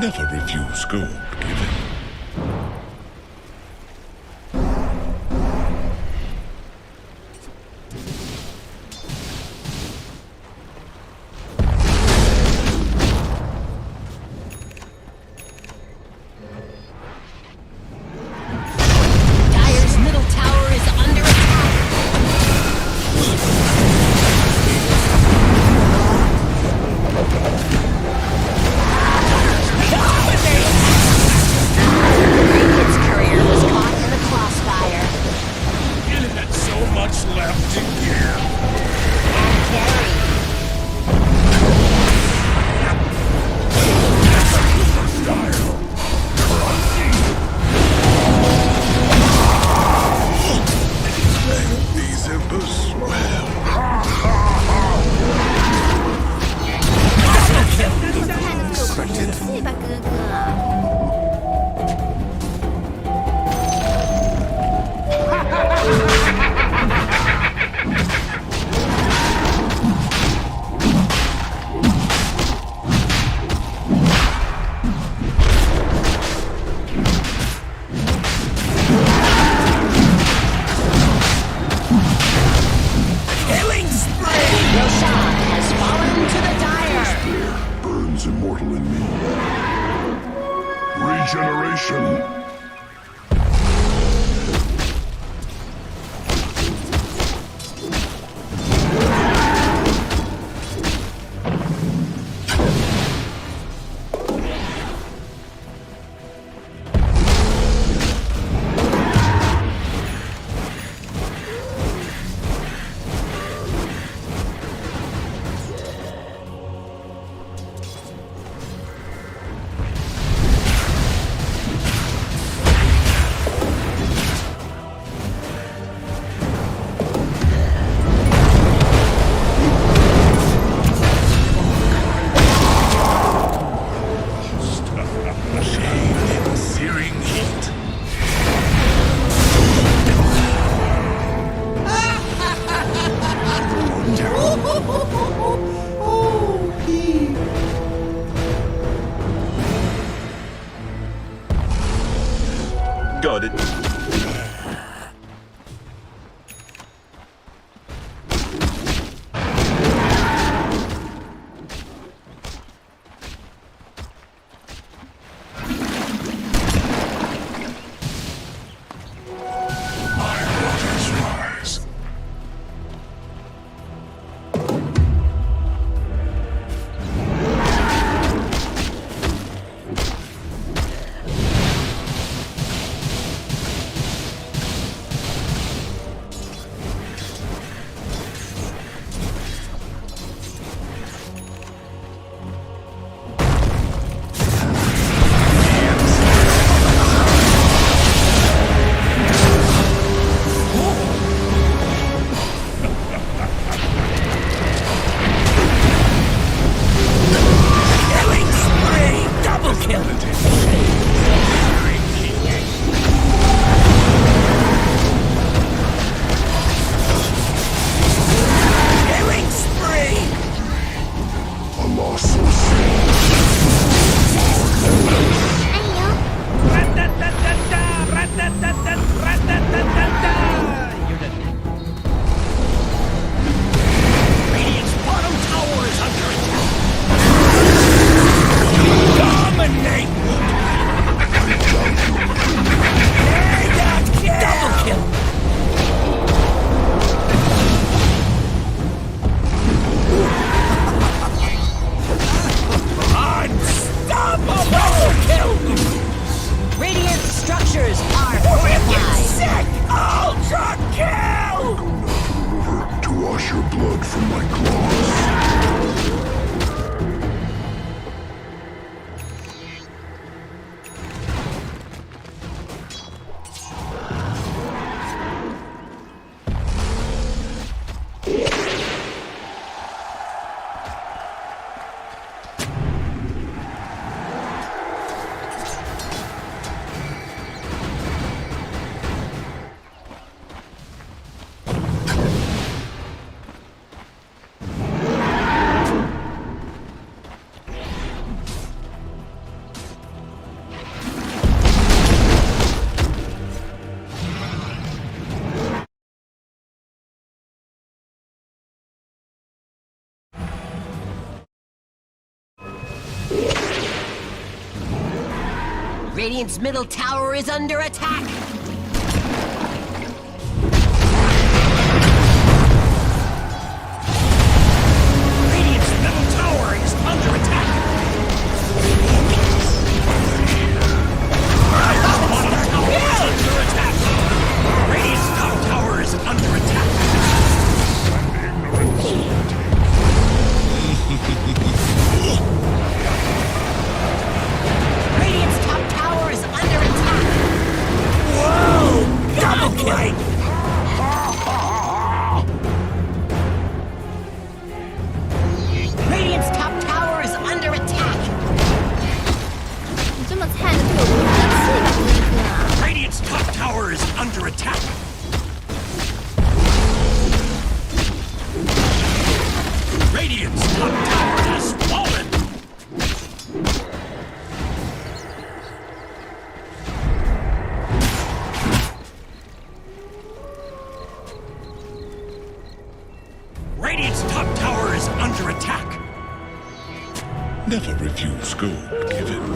Never refuse gold given. Dire's middle tower is under attack. Radiant's courier was caught in the crossfire. It had so much left to give. These embers well. 这么菜的队友不会生气吧，哥哥？Killing spree! Roshan has fallen to the Dire. Burns immortal in me. Regeneration. Searing heat. Got it. Waters rise. Killing spree! Double kill! Killing spree! A loss so sad. Radiant's bottom tower is under attack. Dominate! Double kill! Radiant's middle tower is under attack. Radiant's middle tower is under attack. Radiant's top tower is under attack. Radiant's top tower is under attack. Whoa! Double kill! Radiant's top tower is under attack. 你这么菜的队友不会生气吧，哥哥？ Radiant's top tower is under attack. Radiant's top tower has fallen. Radiant's top tower is under attack. Never refuse gold given.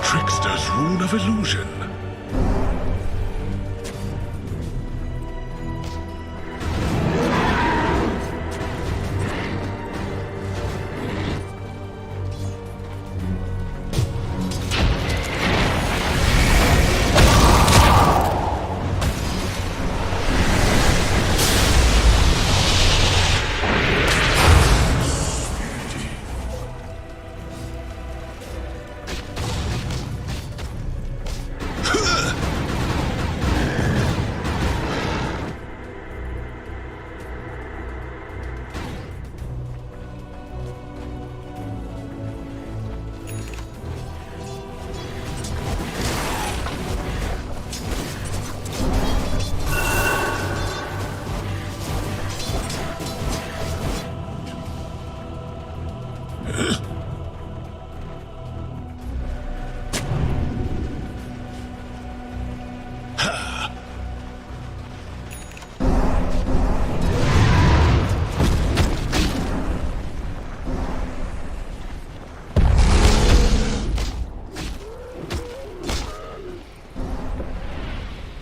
Trickster's Rune of Illusion.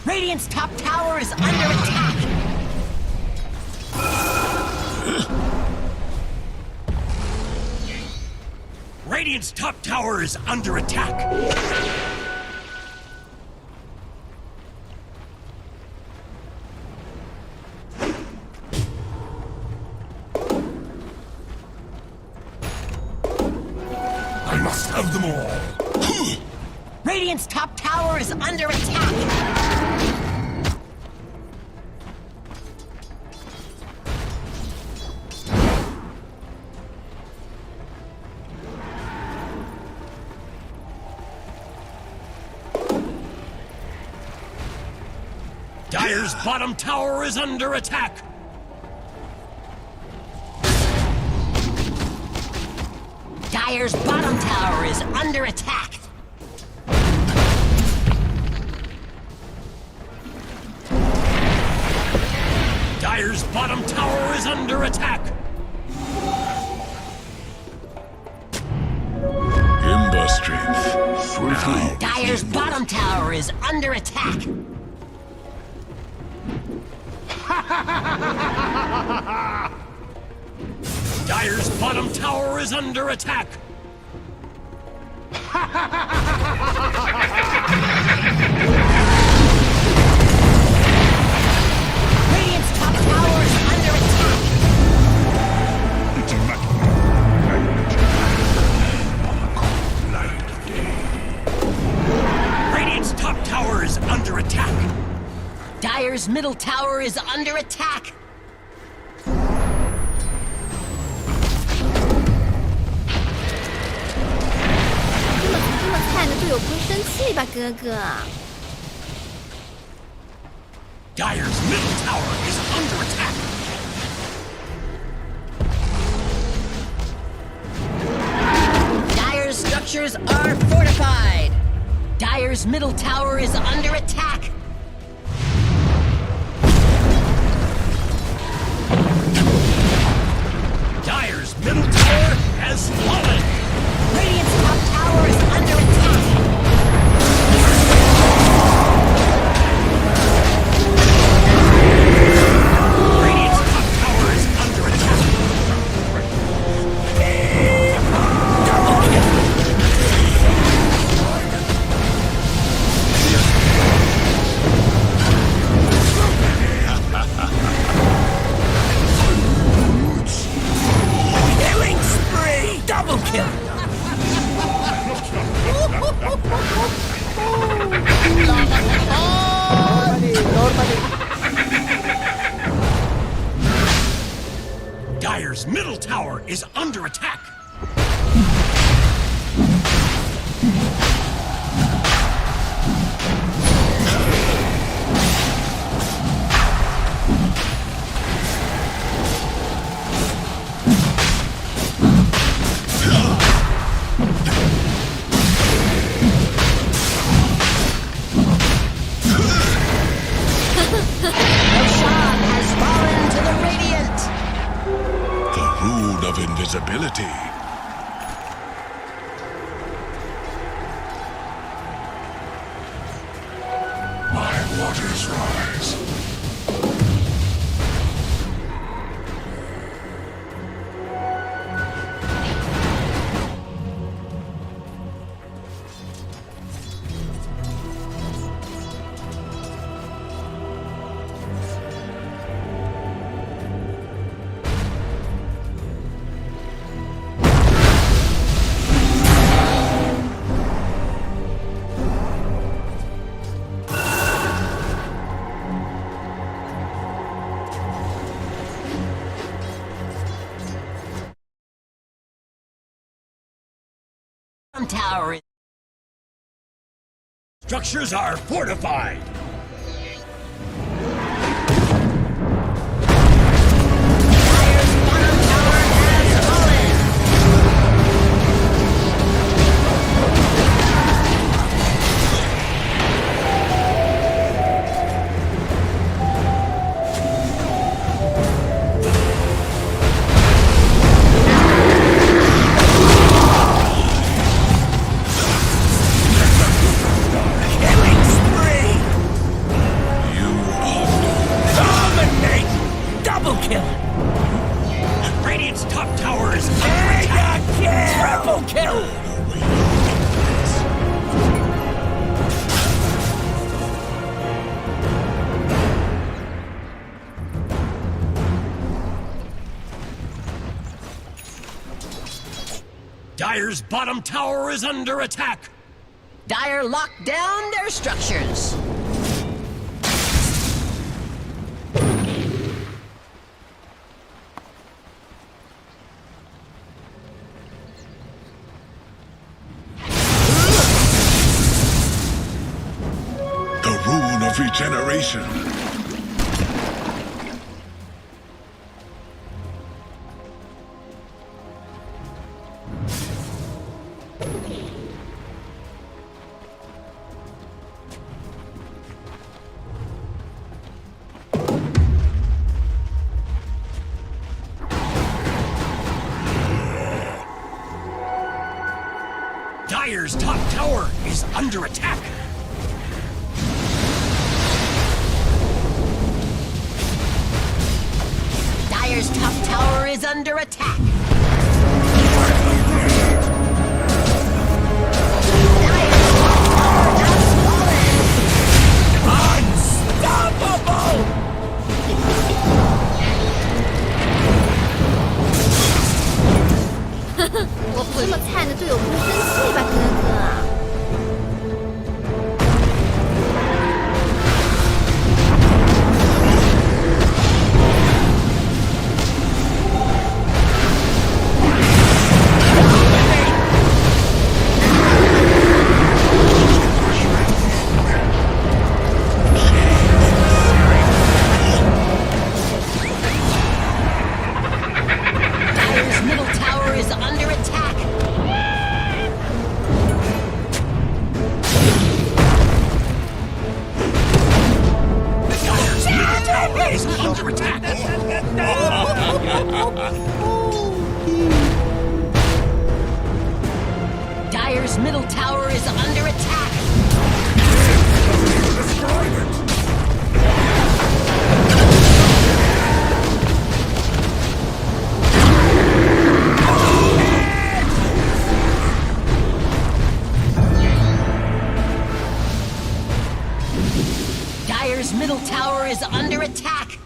Radiant's top tower is under attack. Radiant's top tower is under attack. I must have them all. Radiant's top tower is under attack. Dire's bottom tower is under attack. Dire's bottom tower is under attack. Dire's bottom tower is under attack. Imba strength. Swiftly. Dire's bottom tower is under attack. Dire's bottom tower is under attack. Radiant's top tower is under attack. It's a matter Radiant's top tower is under attack. Dire's middle tower is under attack. Dire's middle tower is under attack. are fortified. Dire's middle tower is under attack. Dire's middle tower has fallen. Radiant's top tower is under attack. Radiant's top tower is under attack. Killing spree! Double kill! Dire's middle tower is under attack. Roshan has fallen to the Radiant. The rune of invisibility. My waters rise. Tower is Structures are fortified. Dire's bottom tower has fallen. Killing spree. Dominate. Double kill. Radiant's top tower is under attack. Triple kill. Dire's bottom tower is under attack. Dire locked down their structures. The rune of regeneration. Dire's top tower is under attack. Dire's top tower is under attack. Unstoppable! 这么菜的队友不会生气吧，哥哥？ under attack. Dire's middle tower is under attack. Describe it. Dire's middle tower is under attack.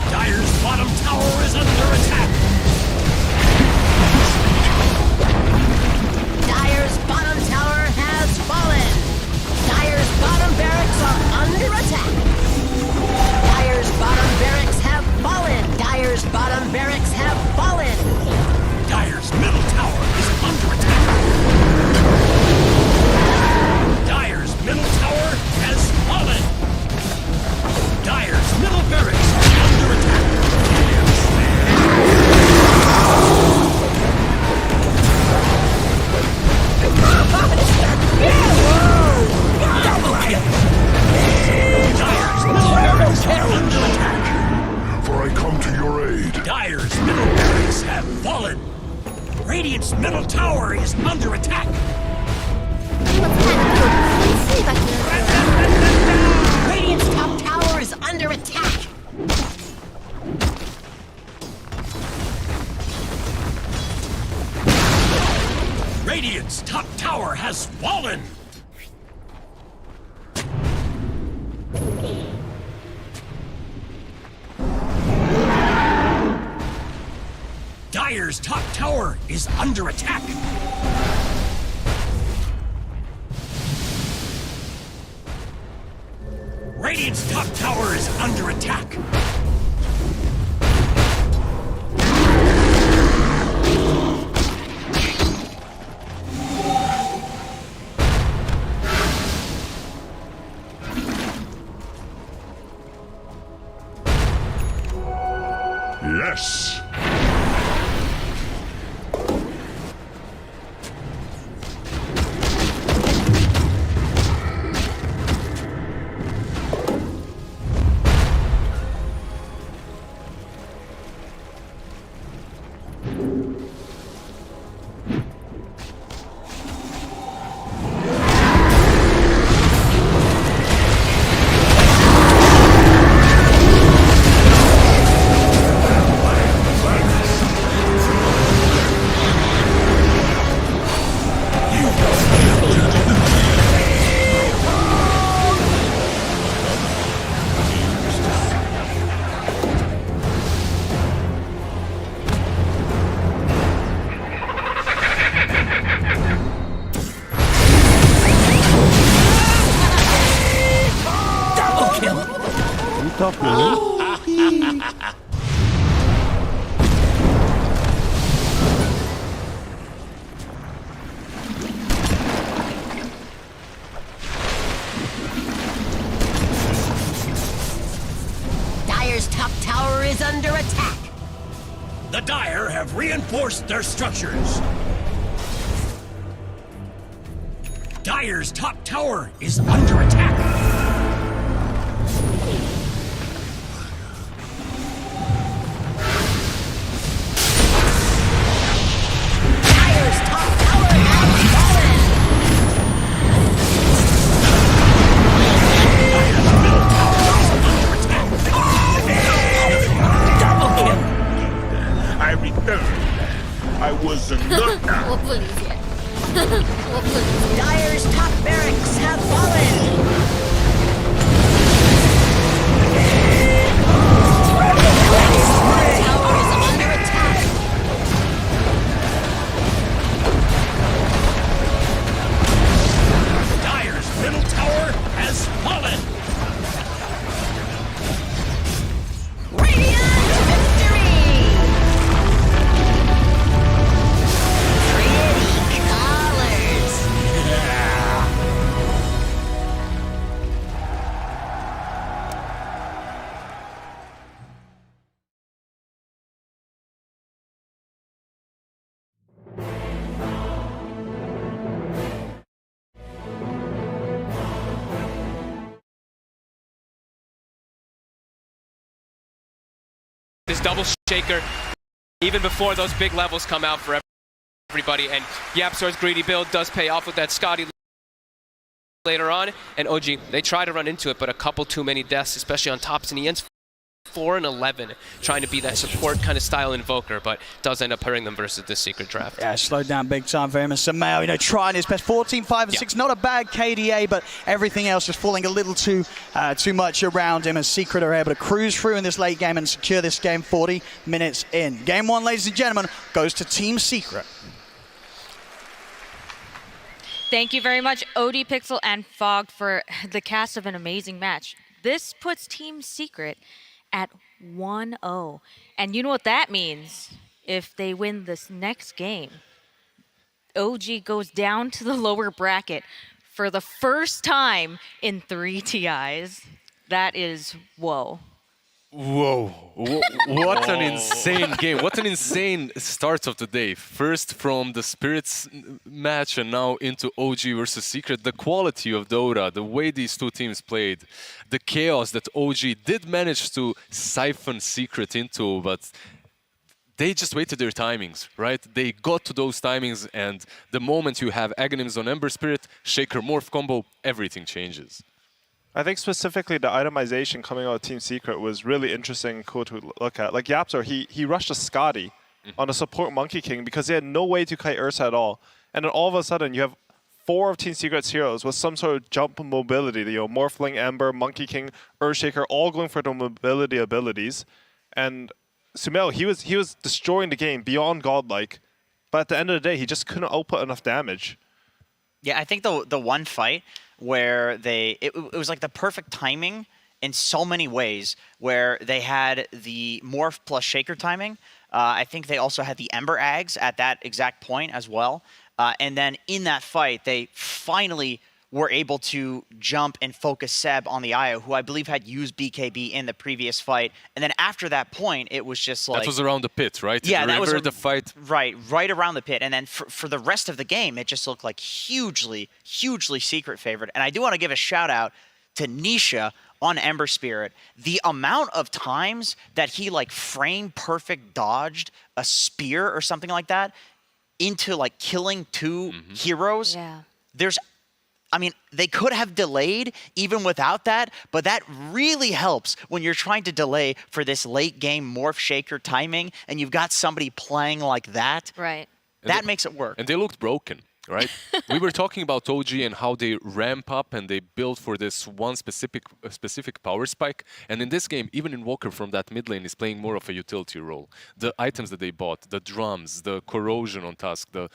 Dire's bottom tower is under attack. Dire's bottom tower has fallen. Dire's bottom barracks are under attack. Dire's bottom barracks have fallen. Dire's bottom barracks have fallen. Dire's middle tower is under attack. Dire's middle tower has fallen. Dire's middle barracks are under attack. Dire's middle barracks are under attack. For I come to your aid. Dire's middle barracks have fallen. Radiant's middle tower is under attack. 这么菜的队友不生气吧，哥哥？ Radiant's top tower is under attack. Radiant's top tower has fallen. Dire's top tower is under attack. Radiant's top tower is under attack. Yes. Stop it. Dire's top tower is under attack. The Dire have reinforced their structures. Dire's top tower is under attack. Dire's top tower has fallen. Double kill. I returned. I was a nut. 我不理解，我不理解。 Dire's top barracks have fallen. Dire's tower is under attack. Dire's middle tower has fallen. Radiant victory! Pretty colors. This double shaker, even before those big levels come out for everybody, and YapzOr's greedy build does pay off with that Scotty later on, and OG, they try to run into it, but a couple too many deaths, especially on tops, and he ends 4 and 11, trying to be that support kind of style invoker, but does end up hurting them versus this secret draft. Yeah, slowed down big time for him. And Sumail, you know, trying his best. 14, 5, and 6. Not a bad KDA, but everything else just falling a little too much around him as Secret are able to cruise through in this late game and secure this game 40 minutes in. Game 1, ladies and gentlemen, goes to Team Secret. Thank you very much, ODPixel and Fog, for the cast of an amazing match. This puts Team Secret at 1-0. And you know what that means? If they win this next game, OG goes down to the lower bracket for the first time in 3 TIs. That is whoa. Whoa, what an insane game. What an insane start of the day. First from the Spirits match and now into OG versus Secret. The quality of Dota, the way these two teams played, the chaos that OG did manage to siphon Secret into, but they just waited their timings, right? They got to those timings, and the moment you have Aghanims on Ember Spirit, Shaker Morph combo, everything changes. I think specifically the itemization coming out of Team Secret was really interesting and cool to look at. Like YapzOr, he rushed a Scotty on a support Monkey King because he had no way to kite Ursa at all. And then all of a sudden you have 4 of Team Secret's heroes with some sort of jump mobility. You know, Morphling, Ember, Monkey King, Earthshaker, all going for the mobility abilities. And Sumail, he was destroying the game beyond godlike. But at the end of the day, he just couldn't output enough damage. Yeah, I think the one fight where it was like the perfect timing in so many ways, where they had the Morph plus Shaker timing. I think they also had the Ember Ags at that exact point as well. And then in that fight, they finally were able to jump and focus Seb on the IO, who I believe had used BKB in the previous fight. And then after that point, it was just like... That was around the pit, right? Yeah, that was the fight. Right around the pit. And then for the rest of the game, it just looked like hugely Secret favored. And I do want to give a shout out to Nisha on Ember Spirit. The amount of times that he like frame perfect dodged a spear or something like that into like killing 2 heroes. Yeah. I mean, they could have delayed even without that, but that really helps when you're trying to delay for this late game Morph Shaker timing and you've got somebody playing like that. Right. That makes it work. And they looked broken. right? We were talking about OG and how they ramp up and they build for this one specific power spike. And in this game, even Invoker from that mid lane is playing more of a utility role. The items that they bought, the drums, the corrosion on Tusk, the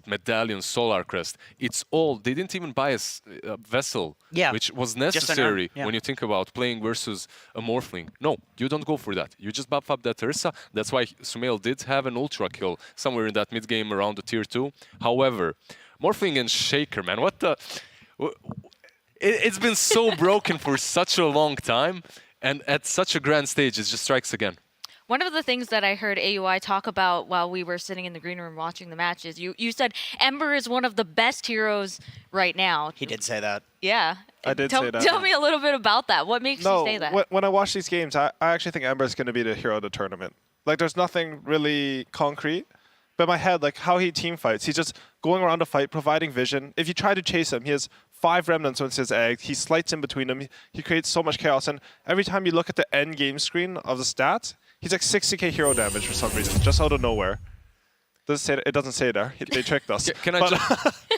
medallion, Solar Crest, it's all, they didn't even buy a vessel, which was necessary when you think about playing versus a Morphling. No, you don't go for that. You just buff up that Ursa. That's why Sumail did have an ultra kill somewhere in that mid game around the tier 2. However, Morphling and Shaker, man, what the... It's been so broken for such a long time, and at such a grand stage, it just strikes again. One of the things that I heard AUI talk about while we were sitting in the green room watching the matches, you said Ember is one of the best heroes right now. He did say that. Yeah. I did say that. Tell me a little bit about that. What makes you say that? When I watch these games, I actually think Ember is going to be the hero of the tournament. Like, there's nothing really concrete. But in my head, like how he team fights, he's just going around the fight, providing vision. If you try to chase him, he has 5 remnants once his egg. He slides in between them. He creates so much chaos. And every time you look at the end game screen of the stats, he's like 60k hero damage for some reason, just out of nowhere. It doesn't say there. They tricked us. Can I just,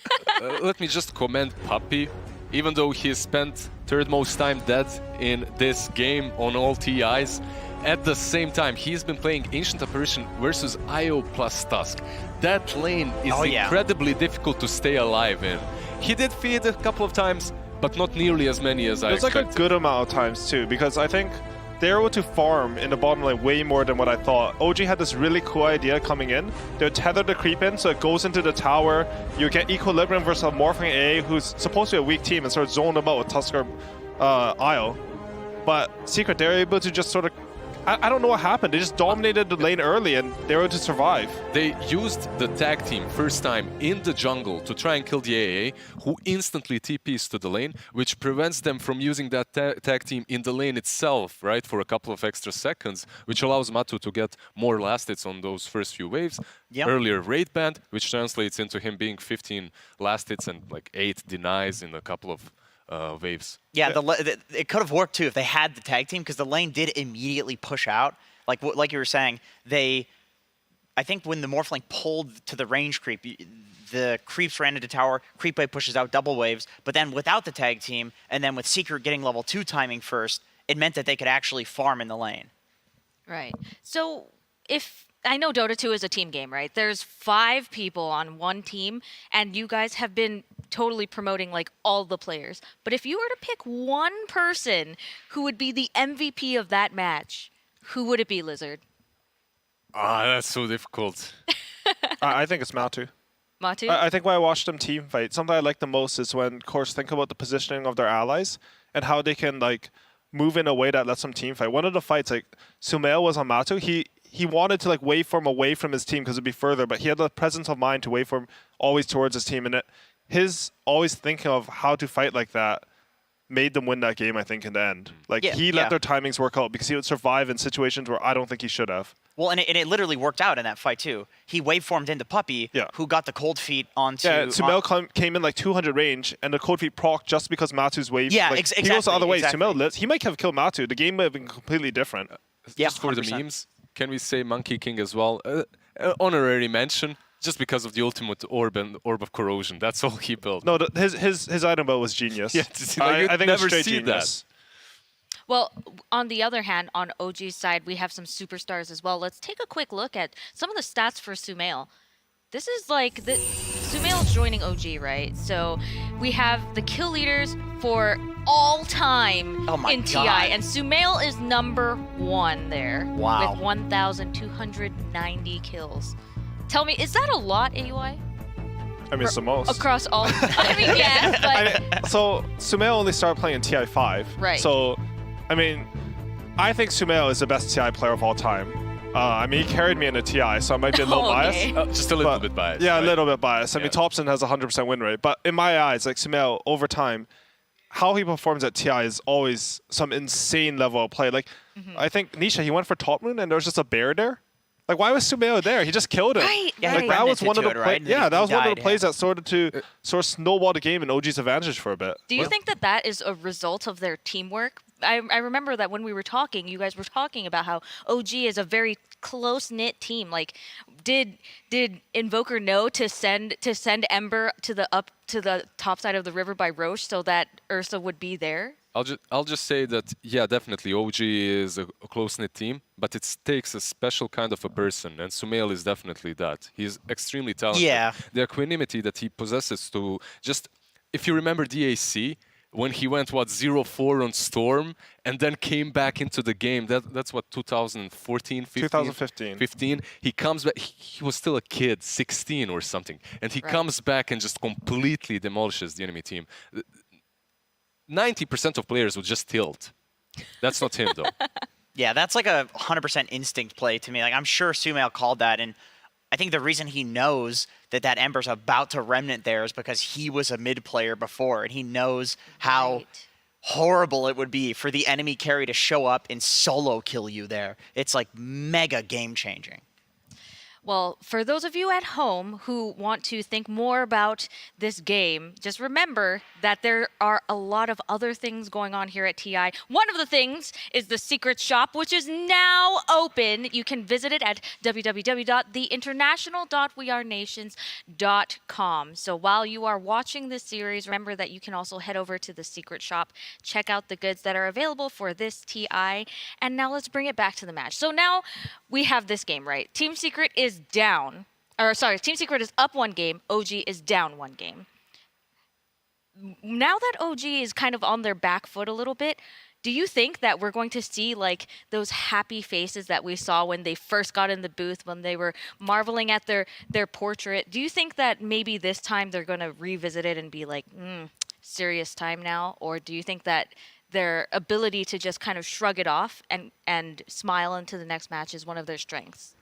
let me just comment Puppey. Even though he spent 3rd most time dead in this game on all TIs, at the same time, he's been playing Ancient Apparition versus IO plus Tusk. That lane is incredibly difficult to stay alive in. He did feed a couple of times, but not nearly as many as I expected. There's like a good amount of times too, because I think they're able to farm in the bottom lane way more than what I thought. OG had this really cool idea coming in. They'll tether the creep in, so it goes into the tower. You get Equilibrium versus a Morphling A, who's supposed to be a weak team, and sort of zone them out with Tusker IO. But Secret, they're able to just sort of... I don't know what happened. They just dominated the lane early and they were able to survive. They used the tag team first time in the jungle to try and kill the AA, who instantly TPs to the lane, which prevents them from using that tag team in the lane itself, right, for a couple of extra seconds, which allows Matu to get more last hits on those first few waves. Earlier raid band, which translates into him being 15 last hits and like 8 denies in a couple of waves. Yeah, it could have worked too if they had the tag team, because the lane did immediately push out. Like you were saying, I think when the Morphling pulled to the range creep, the creeps ran into tower, creep wave pushes out double waves, but then without the tag team, and then with Secret getting level 2 timing first, it meant that they could actually farm in the lane. Right. So if... I know Dota 2 is a team game, right? There's 5 people on one team, and you guys have been totally promoting like all the players. But if you were to pick one person who would be the MVP of that match, who would it be, Lizard? That's so difficult. I think it's Matu. Matu? I think when I watched them team fight, something I like the most is when Course think about the positioning of their allies and how they can like move in a way that lets them team fight. One of the fights, like Sumail was on Matu, he wanted to like waveform away from his team because it'd be further, but he had the presence of mind to waveform always towards his team, and his always thinking of how to fight like that made them win that game, I think, in the end. Like he let their timings work out because he would survive in situations where I don't think he should have. Well, and it literally worked out in that fight too. He waveformed into Puppey, who got the cold feet onto... Yeah, Sumail came in like 200 range, and the cold feet proc just because Matu's wave... Yeah, like, exactly. He goes the other way. Sumail, he might have killed Matu. The game might have been completely different. Just for 100%. The memes, can we say Monkey King as well? Honorary mention, just because of the ultimate orb and Orb of Corrosion. That's all he built. No, his item build was genius. Yeah, I think never it's straight see genius. That. Well, on the other hand, on OG's side, we have some superstars as well. Let's take a quick look at some of the stats for Sumail. This is like Sumail's joining OG, right? So we have the kill leaders for all time in TI, and Sumail is #1 there with 1,290 kills. Tell me, is that a lot, AUI? I mean, it's the most. Across all... I mean, yes, but... So, Sumail only started playing in TI 5. Right. So, I mean, I think Sumail is the best TI player of all time. I mean, he carried me in a TI, so I might be a little biased. Just a little bit biased. Yeah, right? A little bit biased. I mean, Thompson has a 100% win rate. But in my eyes, like Sumail, over time, how he performs at TI is always some insane level of play. Like, I think Nisha, he went for top moon, and there was just a bear there. Like, why was Sumail there? He just killed him. Right, yeah, like, that was one of the that was one of the plays that sort of snowballed the game in OG's advantage for a bit. Do you think that is a result of their teamwork? I remember that when we were talking, you guys were talking about how OG is a very close-knit team. Like, did Invoker know to send Ember to the top side of the river by Roche so that Ursa would be there? I'll just say that, yeah, definitely OG is a close-knit team, but it takes a special kind of a person, and Sumail is definitely that. He's extremely talented. Yeah. The equanimity that he possesses to just, if you remember DAC, when he went, 0-4 on Storm, and then came back into the game, that's what, 2014, 15? 2015. 15, he comes back, he was still a kid, 16 or something, and he comes back and just completely demolishes the enemy team. 90% of players would just tilt. That's not him, though. Yeah, that's like a 100% instinct play to me. Like, I'm sure Sumail called that, and I think the reason he knows that Ember's about to Remnant there is because he was a mid player before, and he knows how horrible it would be for the enemy carry to show up and solo kill you there. It's like mega game-changing. Well, for those of you at home who want to think more about this game, just remember that there are a lot of other things going on here at TI. One of the things is the Secret Shop, which is now open. You can visit it at www.theinternational.wearenations.com. So while you are watching this series, remember that you can also head over to the Secret Shop, check out the goods that are available for this TI. And now let's bring it back to the match. So now we have this game, right? Team Secret is down, or sorry, Team Secret is up 1 game, OG is down 1 game. Now that OG is kind of on their back foot a little bit, do you think that we're going to see like those happy faces that we saw when they first got in the booth, when they were marveling at their portrait? Do you think that maybe this time they're going to revisit it and be like, serious time now? Or do you think that their ability to just kind of shrug it off and smile into the next match is one of their strengths?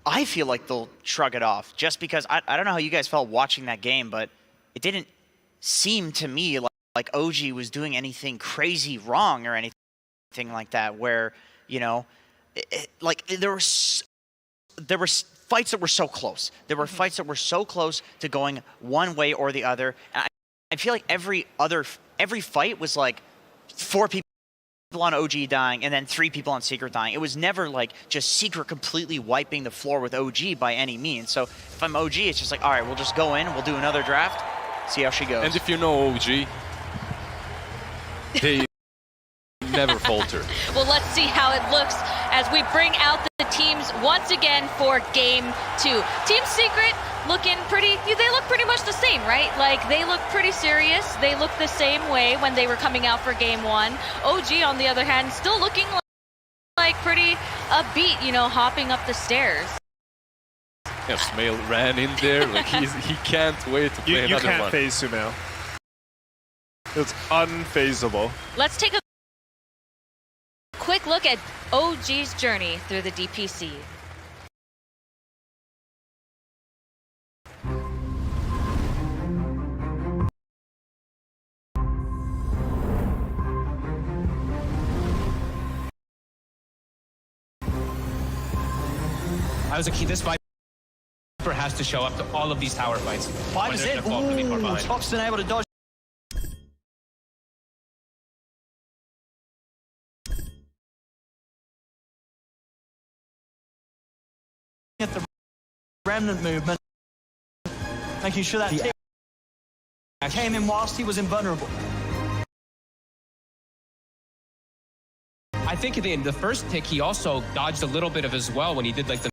I feel like they'll shrug it off just because I don't know how you guys felt watching that game, but it didn't seem to me like OG was doing anything crazy wrong or anything like that, where, you know, like there were fights that were so close. There were fights that were so close to going one way or the other. And I feel like every fight was like 4 people on OG dying and then 3 people on Secret dying. It was never like just Secret completely wiping the floor with OG by any means. So if I'm OG, it's just like, all right, we'll just go in, we'll do another draft, see how she goes. And if you know OG, they never falter. Well, let's see how it looks as we bring out the teams once again for Game 2. Team Secret looking they look pretty much the same, right? Like, they look pretty serious. They look the same way when they were coming out for Game 1. OG, on the other hand, still looking like pretty upbeat, you know, hopping up the stairs. Yeah, Sumail ran in there, like he can't wait to play another one. You can't phase Sumail. It's unfazable. Let's take a quick look at OG's journey through the DPC. As a key, this Viper has to show up to all of these tower fights. Viper's in. Ooh, Toxin able to dodge. At the remnant movement, making sure that team came in whilst he was invulnerable. I think in the first pick, he also dodged a little bit of as well when he did like the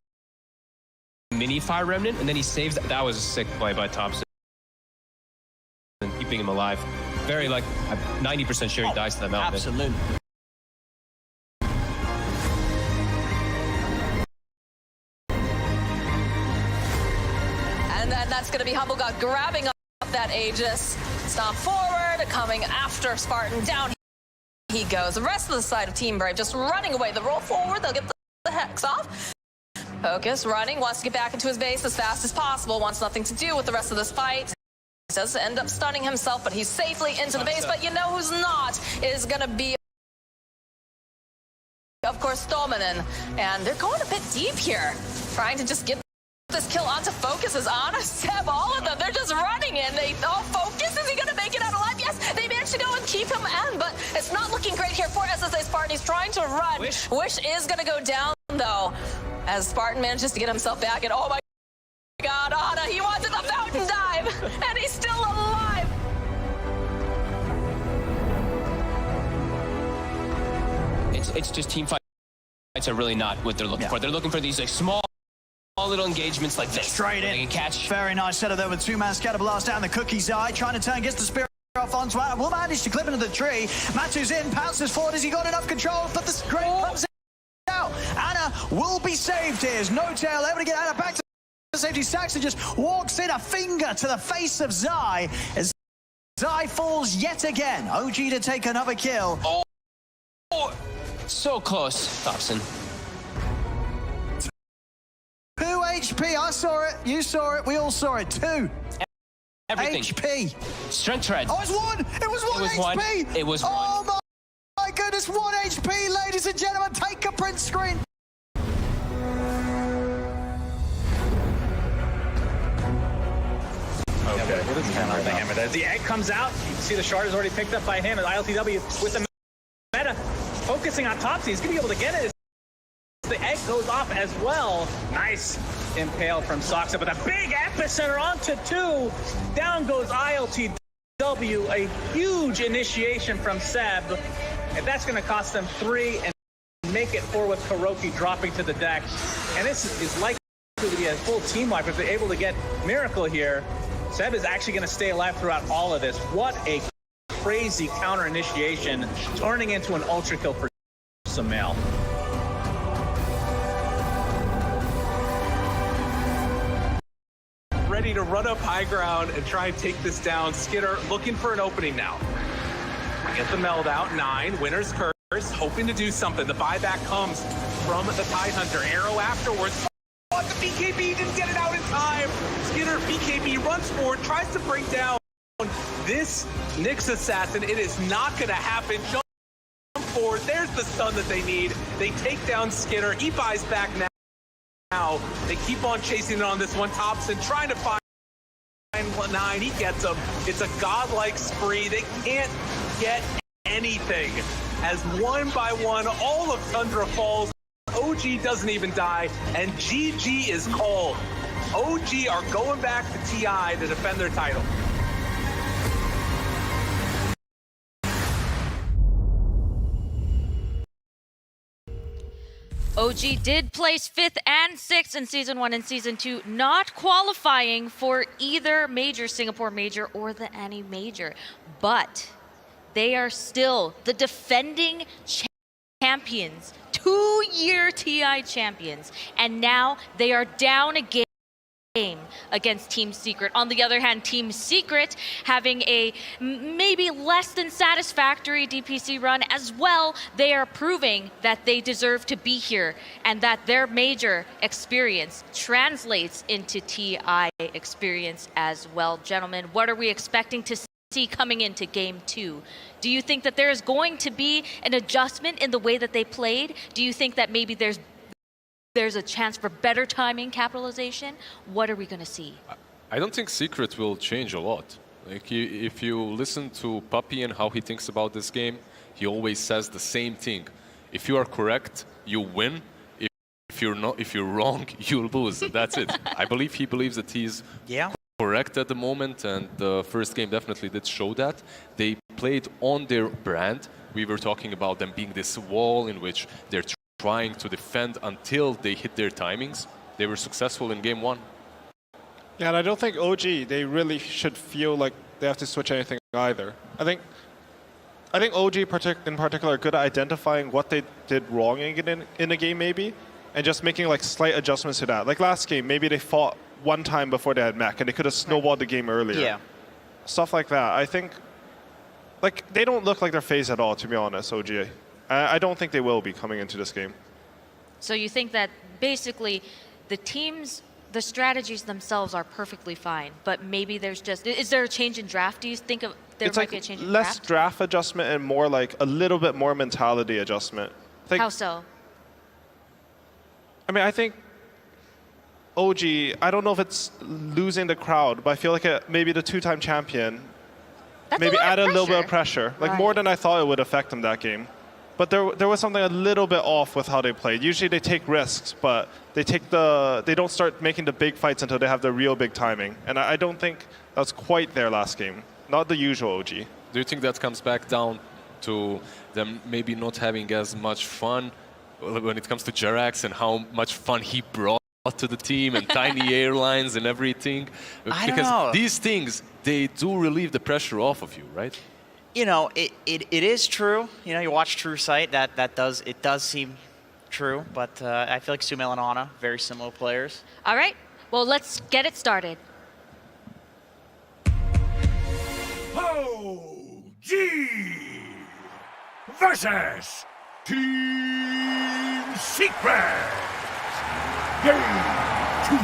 mini fire remnant, and then he saves that was a sick play by Thompson and keeping him alive. Very like, I'm 90% sure he dies to that mountain. Absolutely. And then that's going to be Humblegod grabbing up that Aegis. Stomp forward, coming after Spartan. Down he goes. The rest of the side of Team Brave just running away. The roll forward, they'll get the Hex off. Focus, running, wants to get back into his base as fast as possible, wants nothing to do with the rest of this fight. He does end up stunning himself, but he's safely into the base. But you know who's not is going to be, of course, Dominanin. And they're going a bit deep here, trying to just get this kill onto Focus as Ana, Seb, all of them, they're just running in. Focus, is he going to make it out alive? Yes, they managed to go and keep him in, but it's not looking to say Spartan, he's trying to run. Wish is going to go down, though, as Spartan manages to get himself back. And oh my God, Ana, he wanted the fountain dive, and he's still alive. It's just team fights are really not what they're looking for. They're looking for these like small little engagements like this. Straight in. They can catch. Very nice setup there with two-man scatter blast down the Cookie's eye, trying to turn, gets the spirit off onto Ana. Will manage to clip into the tree. Matu's in, pounces forward. Has he got enough control? But the great comes out. Ana will be saved here. Is N0tail able to get Ana back to safety. Saxon just walks in, a finger to the face of Zai as Zai falls yet again. OG to take another kill. Oh, so close, Thompson. 2 HP, I saw it, you saw it, we all saw it. 2 Everything. HP. Strength tread. Oh, it's 1! It was 1 HP! It was 1. Oh my goodness, 1 HP, ladies and gentlemen, take a print screen. Okay. What is going on the hammer there? The egg comes out. You see the shard is already picked up by him, and ILTW with the meta focusing on Topsy. He's going to be able to get it. The egg goes off as well. Nice impale from Soxa, but a big epicenter onto 2. Down goes ILTW. A huge initiation from Seb. And that's going to cost them 3 and make it 4 with Kuroki dropping to the deck. And this is likely to be a full team wipe if they're able to get Miracle here. Seb is actually going to stay alive throughout all of this. What a crazy counter initiation, turning into an ultra kill for Sumail. Ready to run up high ground and try and take this down. Skitter looking for an opening now. Get the meld out. 9, Winner's Curse, hoping to do something. The buyback comes from the Tidehunter. Arrow afterwards. But the BKB didn't get it out in time. Skitter, BKB runs forward, tries to bring down this Nyx assassin. It is not going to happen. Jump forward. There's the stun that they need. They take down Skitter. He buys back now. They keep on chasing it on this one. Thompson trying to find 9. He gets him. It's a godlike spree. They can't get anything. As one by one, all of Tundra falls. OG doesn't even die, and GG is called. OG are going back to TI to defend their title. OG did place 5th and 6th in Season 1 and Season 2, not qualifying for either major, Singapore Major or the Annie Major, but they are still the defending champions, 2-year TI champions, and now they are down a game against Team Secret. On the other hand, Team Secret having a maybe less than satisfactory DPC run as well. They are proving that they deserve to be here and that their major experience translates into TI experience as well. Gentlemen, what are we expecting to see coming into Game 2? Do you think that there is going to be an adjustment in the way that they played? Do you think that maybe there's a chance for better timing, capitalization? What are we going to see? I don't think Secret will change a lot. Like if you listen to Puppy and how he thinks about this game, he always says the same thing. If you are correct, you win. If you're wrong, you'll lose. That's it. I believe he believes that he's correct at the moment, and the first game definitely did show that. They played on their brand. We were talking about them being this wall in which they're trying to defend until they hit their timings. They were successful in Game 1. Yeah, and I don't think OG, they really should feel like they have to switch anything either. I think OG in particular are good at identifying what they did wrong in a game maybe, and just making like slight adjustments to that. Like last game, maybe they fought one time before they had mech, and they could have snowballed the game earlier. Yeah. Stuff like that. I think, like, they don't look like they're phased at all, to be honest, OG. I don't think they will be coming into this game. So you think that basically the teams, the strategies themselves are perfectly fine, but maybe there's just, is there a change in draft? Do you think there might be a change in draft? Less draft adjustment and more like a little bit more mentality adjustment. How so? I mean, I think OG, I don't know if it's losing the crowd, but I feel like maybe the 2-time champion maybe add a little bit of pressure. Like more than I thought it would affect them that game. but there was something a little bit off with how they played. Usually they take risks, but they don't start making the big fights until they have the real big timing. And I don't think that was quite their last game. Not the usual OG. Do you think that comes back down to them maybe not having as much fun when it comes to Jerax and how much fun he brought to the team and tiny airlines and everything? I don't know. These things, they do relieve the pressure off of you, right? You know, it is true. You know, you watch True Sight, it does seem true, but I feel like Sumail and Ana, very similar players. All right, well, let's get it started. OG versus Team Secret. Game 2.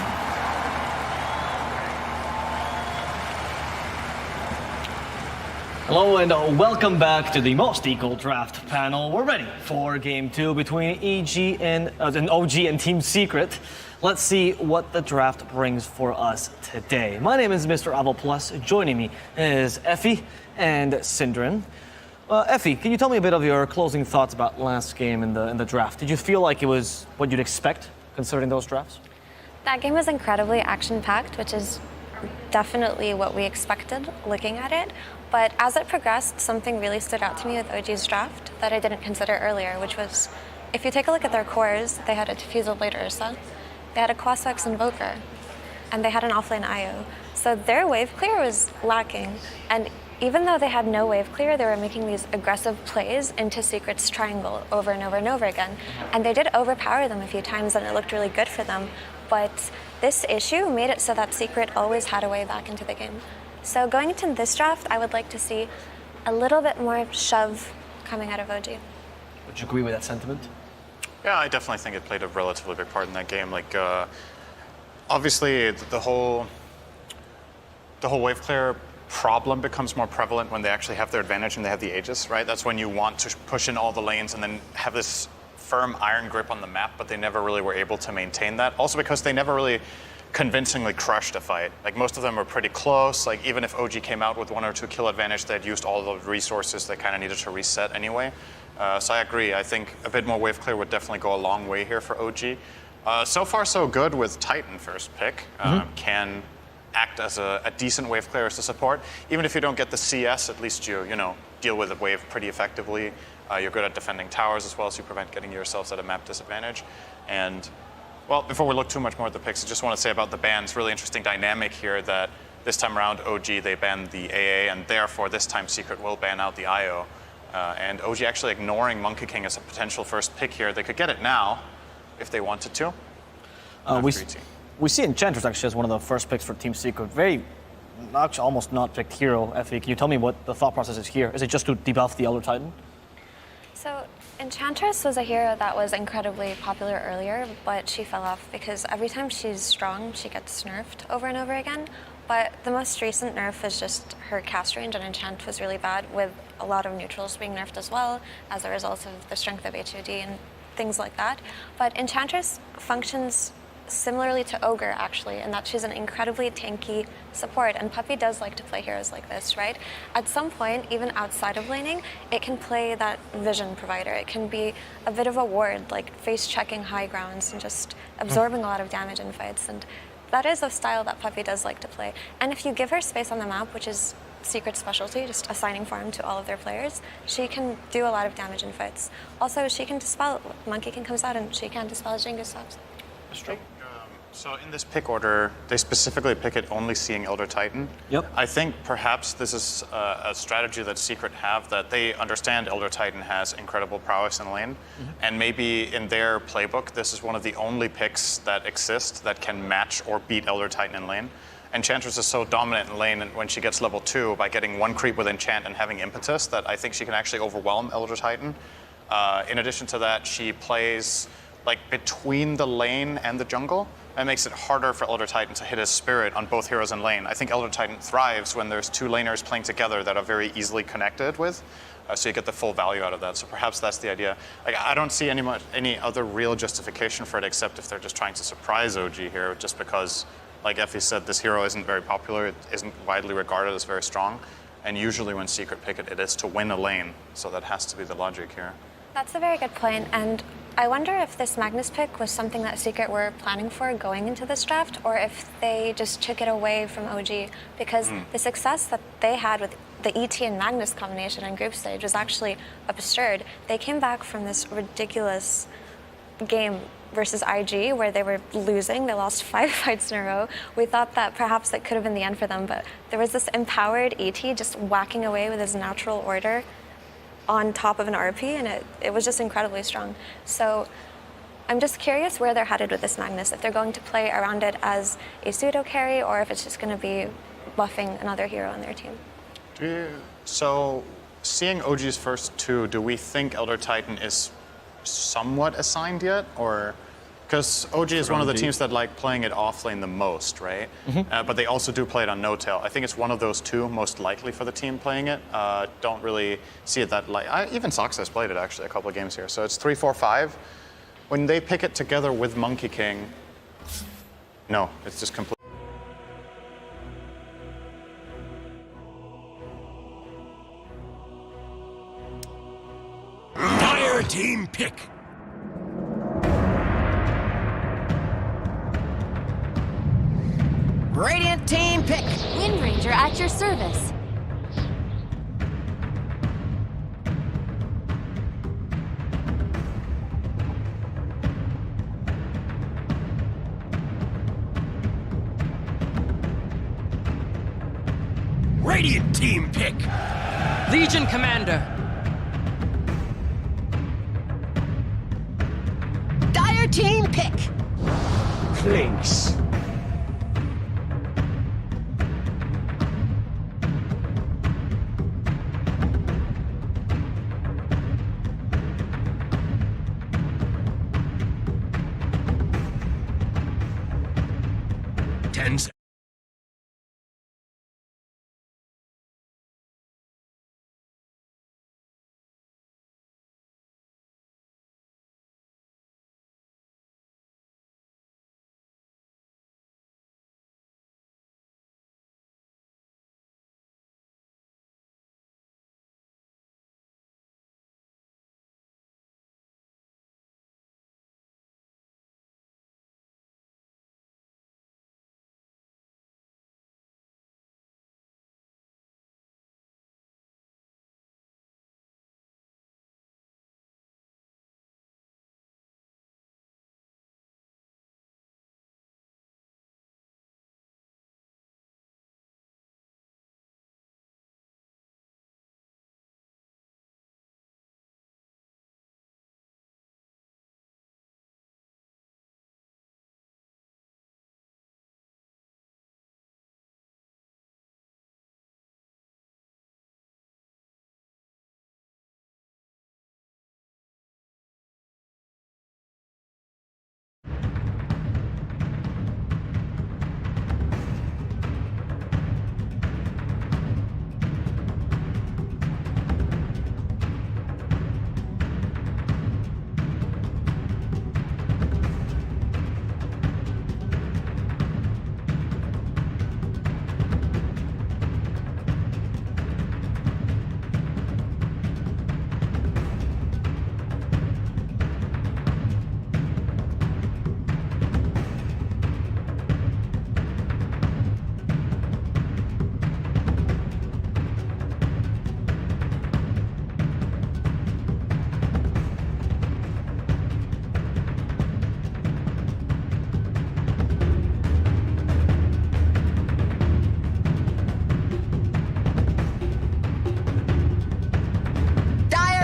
Hello and welcome back to the Most Equal Draft panel. We're ready for Game 2 between an OG and Team Secret. Let's see what the draft brings for us today. My name is Mr. Avo Plus. Joining me is Effie and Synderen. Effie, can you tell me a bit of your closing thoughts about last game in the draft? Did you feel like it was what you'd expect considering those drafts? That game was incredibly action-packed, which is definitely what we expected looking at it. But as it progressed, something really stood out to me with OG's draft that I didn't consider earlier, which was, if you take a look at their cores, they had a Diffusal Blade Ursa, they had a Quaswex Invoker, and they had an offlane IO. So their wave clear was lacking, and even though they had no wave clear, they were making these aggressive plays into Secret's triangle over and over and over again. And they did overpower them a few times, and it looked really good for them. But this issue made it so that Secret always had a way back into the game. So going into this draft, I would like to see a little bit more shove coming out of OG. Would you agree with that sentiment? Yeah, I definitely think it played a relatively big part in that game. Like, obviously, the whole wave clear problem becomes more prevalent when they actually have their advantage and they have the Aegis, right? That's when you want to push in all the lanes and then have this firm iron grip on the map, but they never really were able to maintain that. Also because they never really convincingly crushed a fight. Like, most of them were pretty close. Like, even if OG came out with 1 or 2 kill advantage, they'd used all the resources they kind of needed to reset anyway. So I agree. I think a bit more wave clear would definitely go a long way here for OG. So far, so good with Titan first pick. Can act as a decent wave clear as a support. Even if you don't get the CS, at least you deal with the wave pretty effectively. You're good at defending towers as well, so you prevent getting yourselves at a map disadvantage. And, well, before we look too much more at the picks, I just want to say about the bans, really interesting dynamic here that this time around OG, they banned the AA, and therefore this time Secret will ban out the IO. And OG actually ignoring Monkey King as a potential first pick here. They could get it now if they wanted to. We see Enchantress actually as one of the first picks for Team Secret. Very, actually almost not picked hero. Effie, can you tell me what the thought process is here? Is it just to debuff the Elder Titan? So Enchantress was a hero that was incredibly popular earlier, but she fell off because every time she's strong, she gets nerfed over and over again. But the most recent nerf is just her cast range, and Enchant was really bad, with a lot of neutrals being nerfed as well as a result of the strength of HOD and things like that. But Enchantress functions similarly to Ogre, actually, in that she's an incredibly tanky support, and Puppey does like to play heroes like this, right? At some point, even outside of laning, it can play that vision provider. It can be a bit of a ward, like face-checking high grounds and just absorbing a lot of damage in fights, and that is a style that Puppey does like to play. And if you give her space on the map, which is Secret's specialty, just assigning farm to all of their players, she can do a lot of damage in fights. Also, she can dispel, Monkey King comes out and she can dispel Genghis Subs. That's true. So in this pick order, they specifically pick it only seeing Elder Titan. Yep. I think perhaps this is a strategy that Secret have, that they understand Elder Titan has incredible prowess in lane, and maybe in their playbook, this is one of the only picks that exist that can match or beat Elder Titan in lane. Enchantress is so dominant in lane when she gets level 2 by getting 1 creep with Enchant and having Impetus that I think she can actually overwhelm Elder Titan. In addition to that, she plays like between the lane and the jungle. That makes it harder for Elder Titan to hit his spirit on both heroes in lane. I think Elder Titan thrives when there's 2 laners playing together that are very easily connected with, so you get the full value out of that. So perhaps that's the idea. Like, I don't see any other real justification for it except if they're just trying to surprise OG here, just because, like Effie said, this hero isn't very popular, it isn't widely regarded as very strong, and usually when Secret pick it, it is to win a lane, so that has to be the logic here. That's a very good point, and I wonder if this Magnus pick was something that Secret were planning for going into this draft, or if they just took it away from OG, because the success that they had with the ET and Magnus combination in group stage was actually absurd. They came back from this ridiculous game versus IG where they were losing. They lost 5 fights in a row. We thought that perhaps that could have been the end for them, but there was this empowered ET just whacking away with his natural order on top of an RP, and it was just incredibly strong. So I'm just curious where they're headed with this Magnus, if they're going to play around it as a pseudo carry or if it's just going to be buffing another hero on their team. So, seeing OG's first 2, do we think Elder Titan is somewhat assigned yet, or because OG is one of the teams that like playing it off lane the most, right? But they also do play it on N0tail. I think it's one of those 2 most likely for the team playing it. Don't really see it that even Sox has played it actually a couple of games here. So it's 3, 4, 5. When they pick it together with Monkey King, no, it's just complete. Dire team pick. Radiant team pick. Wind Ranger at your service. Radiant team pick. Legion Commander. Dire team pick. Clinks.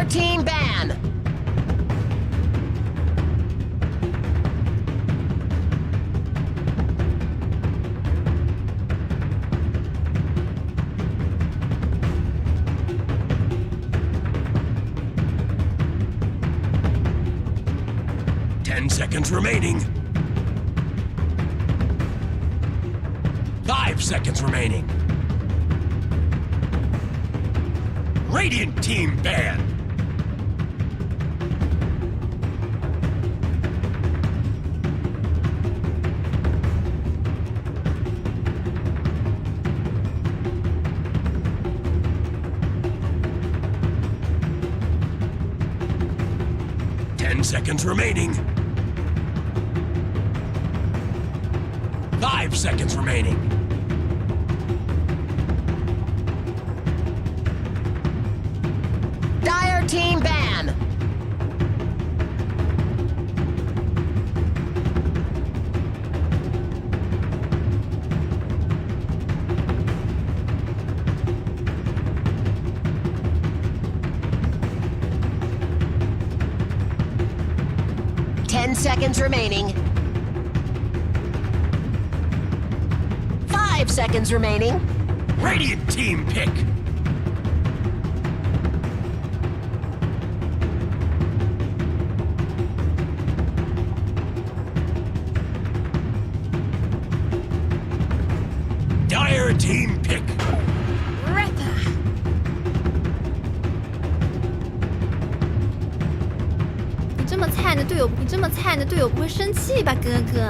Team ban. Seconds remaining. 5 seconds remaining. Radiant team ban. seconds remaining. 5 seconds remaining. Dire team ban. Seconds remaining. 5 seconds remaining. Radiant team pick. Dire team pick.你这么菜，你的队友不会生气吧，哥哥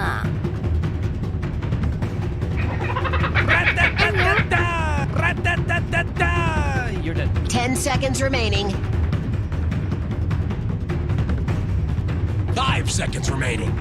？You're dead. 10 seconds remaining. 5 seconds remaining.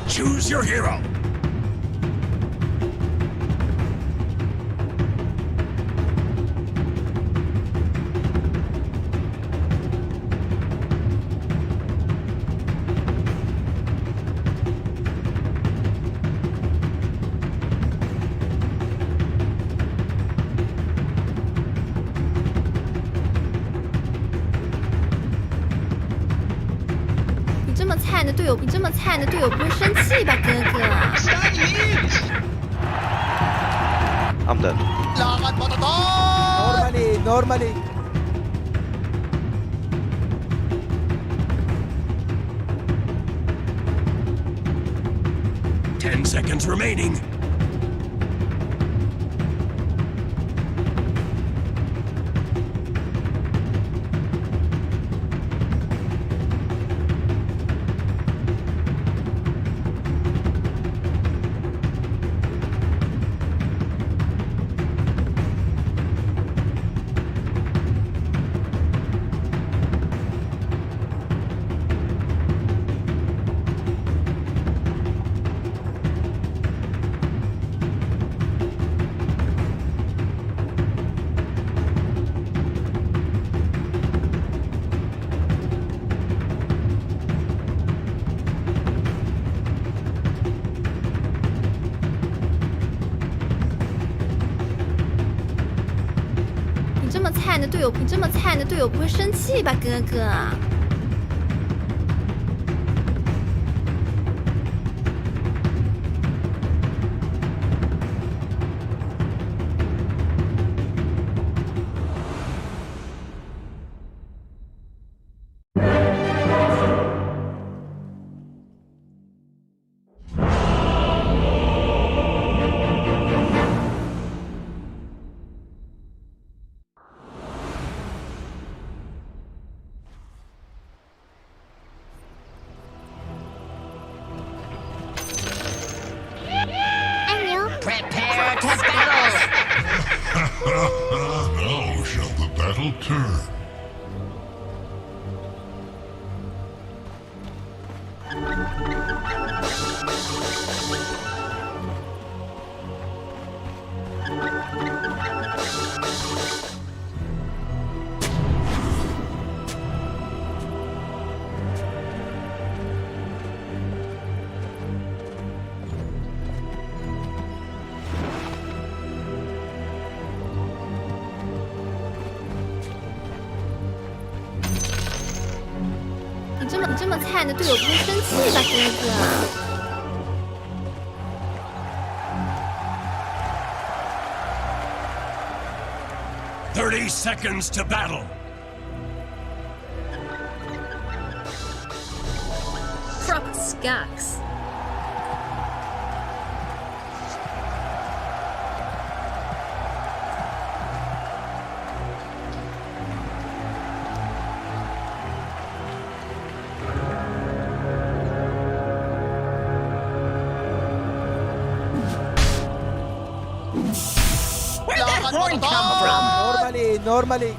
Choose your hero.你这么菜，你的队友不会生气吧，哥哥？I'm dead. Normally. 10 seconds remaining.你这么菜，你的队友不会生气吧，哥哥？ final turn.你这么菜，你的队友不会生气吧，哥哥？ 30 seconds to battle. Crop Skax. Where'd that horn come from? Normally.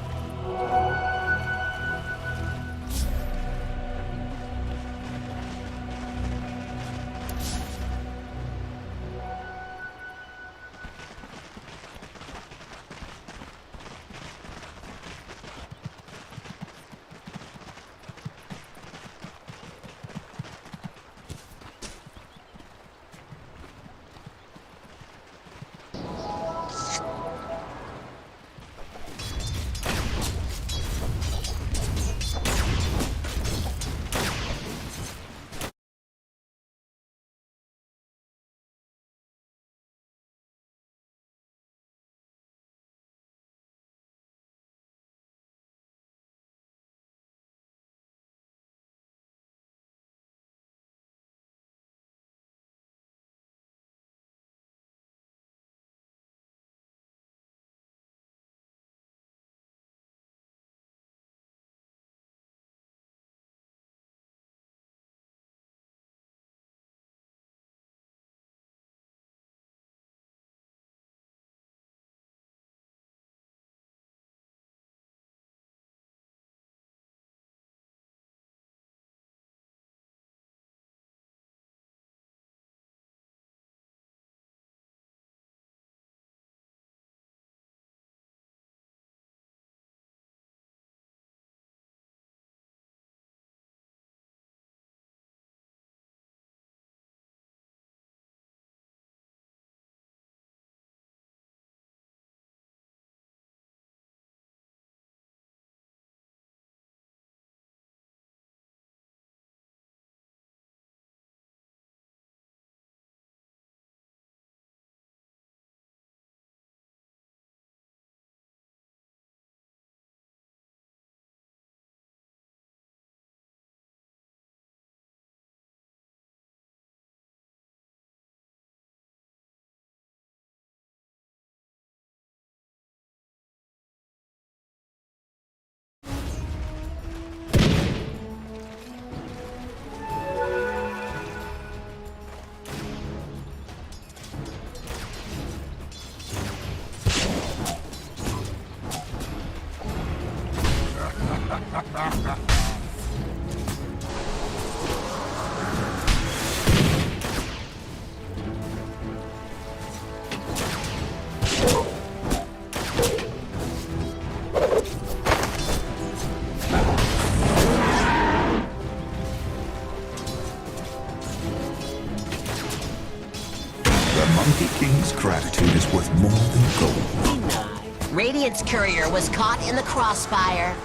Monkey King's gratitude is worth more than gold. Radiant's courier was caught in the crossfire.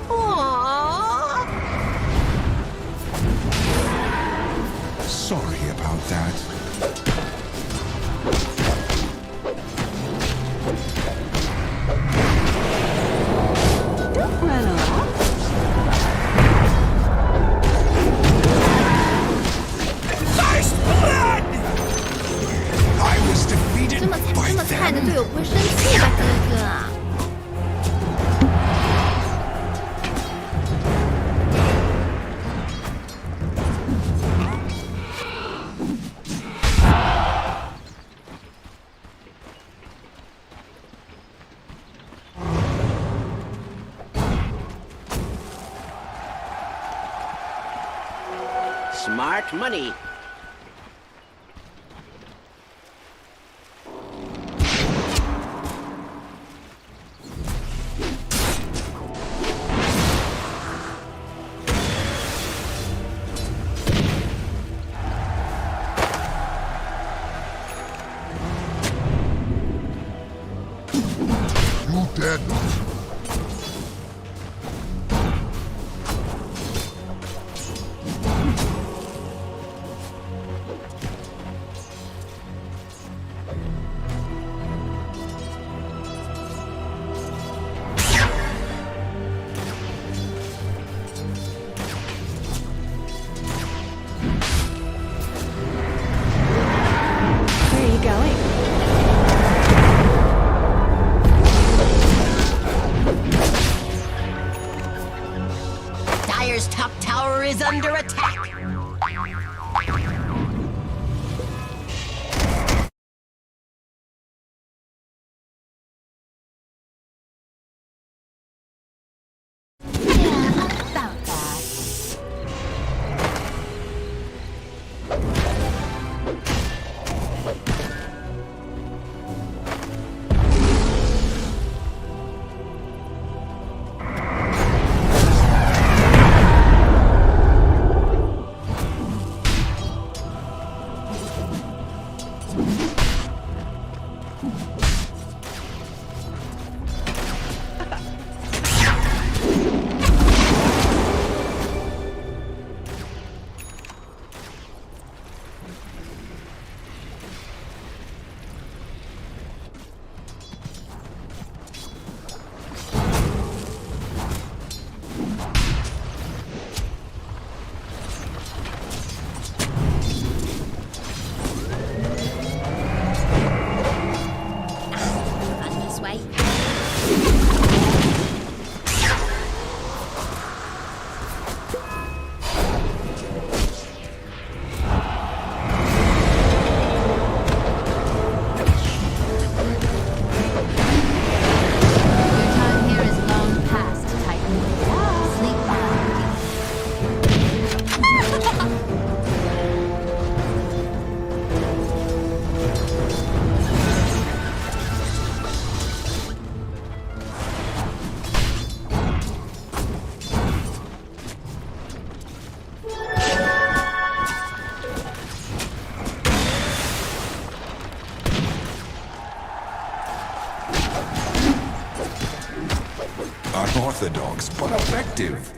Aww. Sorry about that. Don't run off. Nice blood! I was defeated 这么菜，你的队友不会生气吧，哥哥？ The Smart money. You dead. Where are you going? Dire's top tower is under attack. About that. Run this way. Your time here is long past, Titan. Sleep Unorthodox, but effective.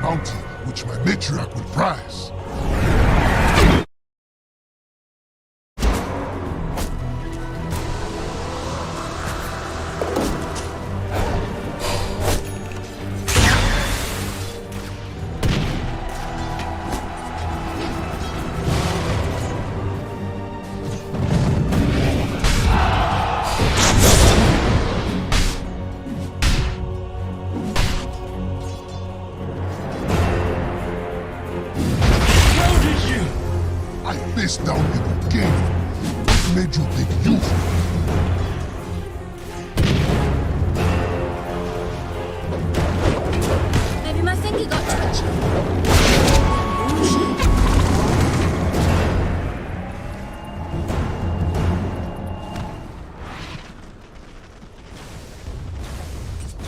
Bounty, which my matriarch will prize. I faced down in the game. What made you think you? Maybe my finger got touched.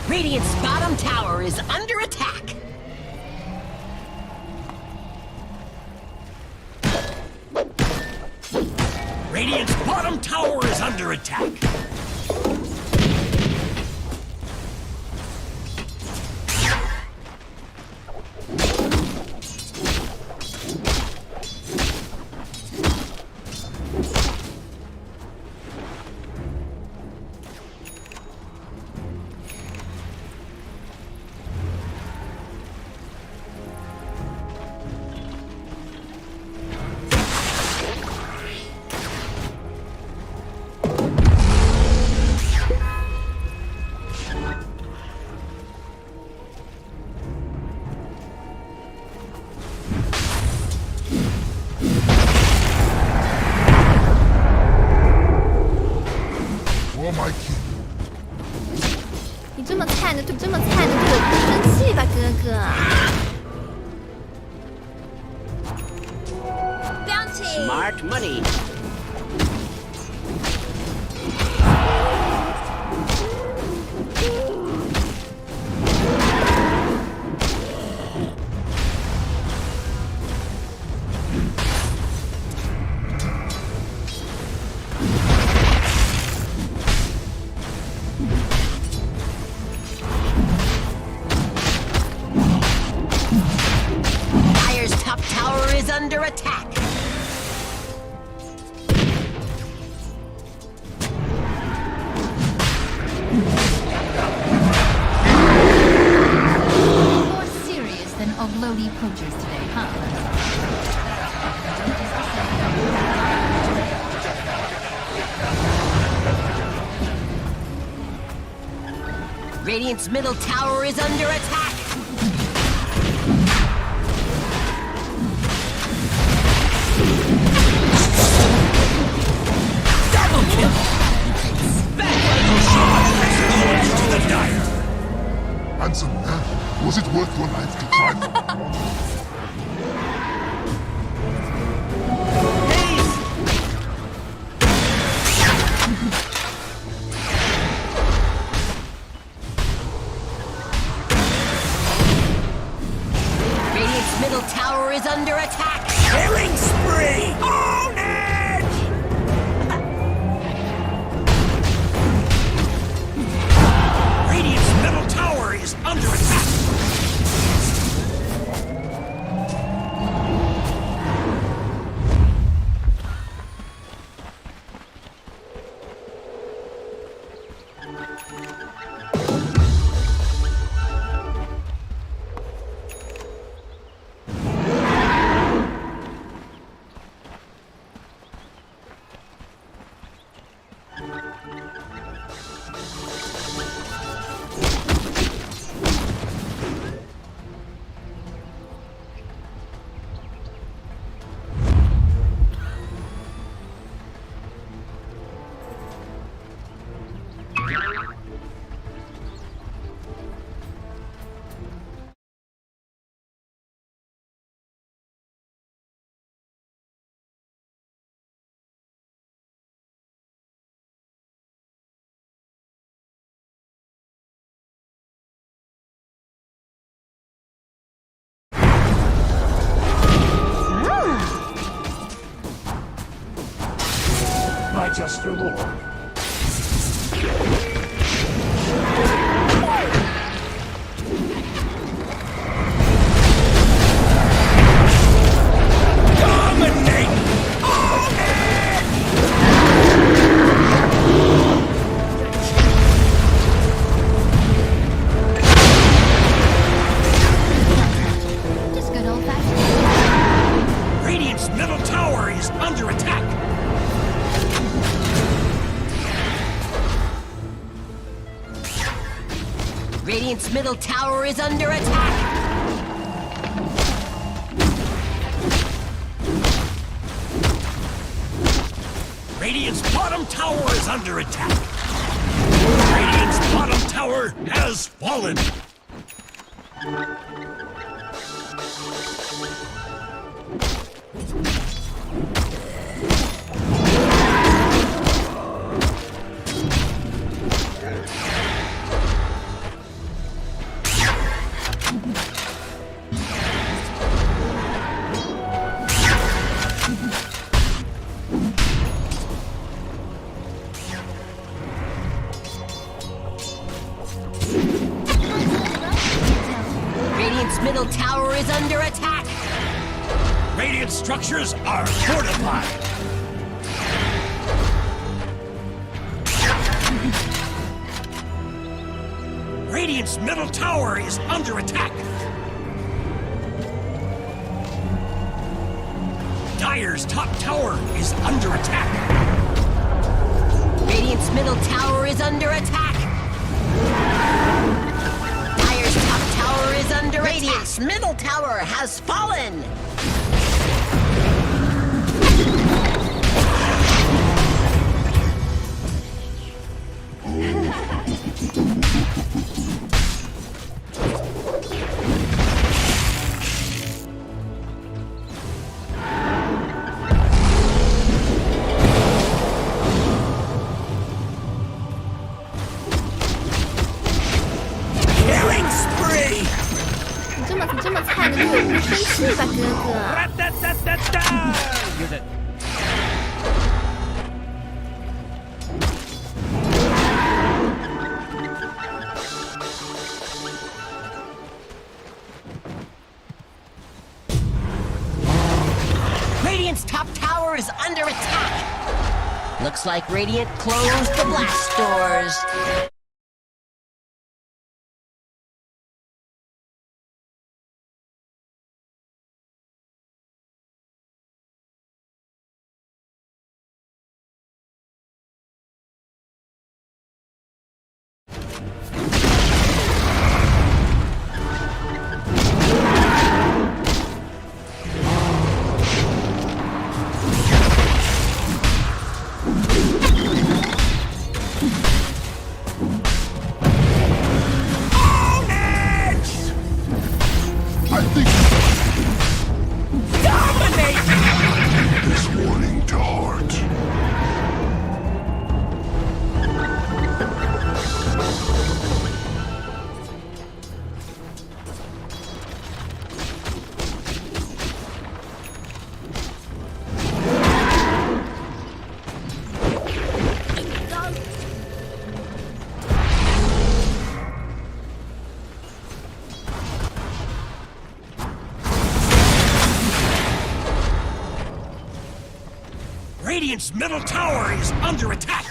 Radiant's bottom tower is under attack. Radiant's bottom tower is under attack. poachers today, huh? Radiant's middle tower is under attack. Double kill! To the Dire! Handsome man, was it worth your life to try for Radiant's middle tower is under attack. Killing spree! On edge! Radiant's middle tower is under attack! My just reward. Just good old-fashioned. Radiant's middle tower is under attack. Radiant's middle tower is under attack. Radiant's bottom tower is under attack. Radiant's bottom tower has fallen. Radiant's middle tower is under attack. Radiant structures are fortified. Radiant's middle tower is under attack. Dire's top tower is under attack. Radiant's middle tower is under attack. Dire's top tower is under attack. Radiant's middle tower has fallen. Killing spree! 你这么菜，你队友不会生气吧，哥哥？ Use it. Radiant's top tower is under attack. Looks like Radiant closed the blast doors. Radiant's middle tower is under attack.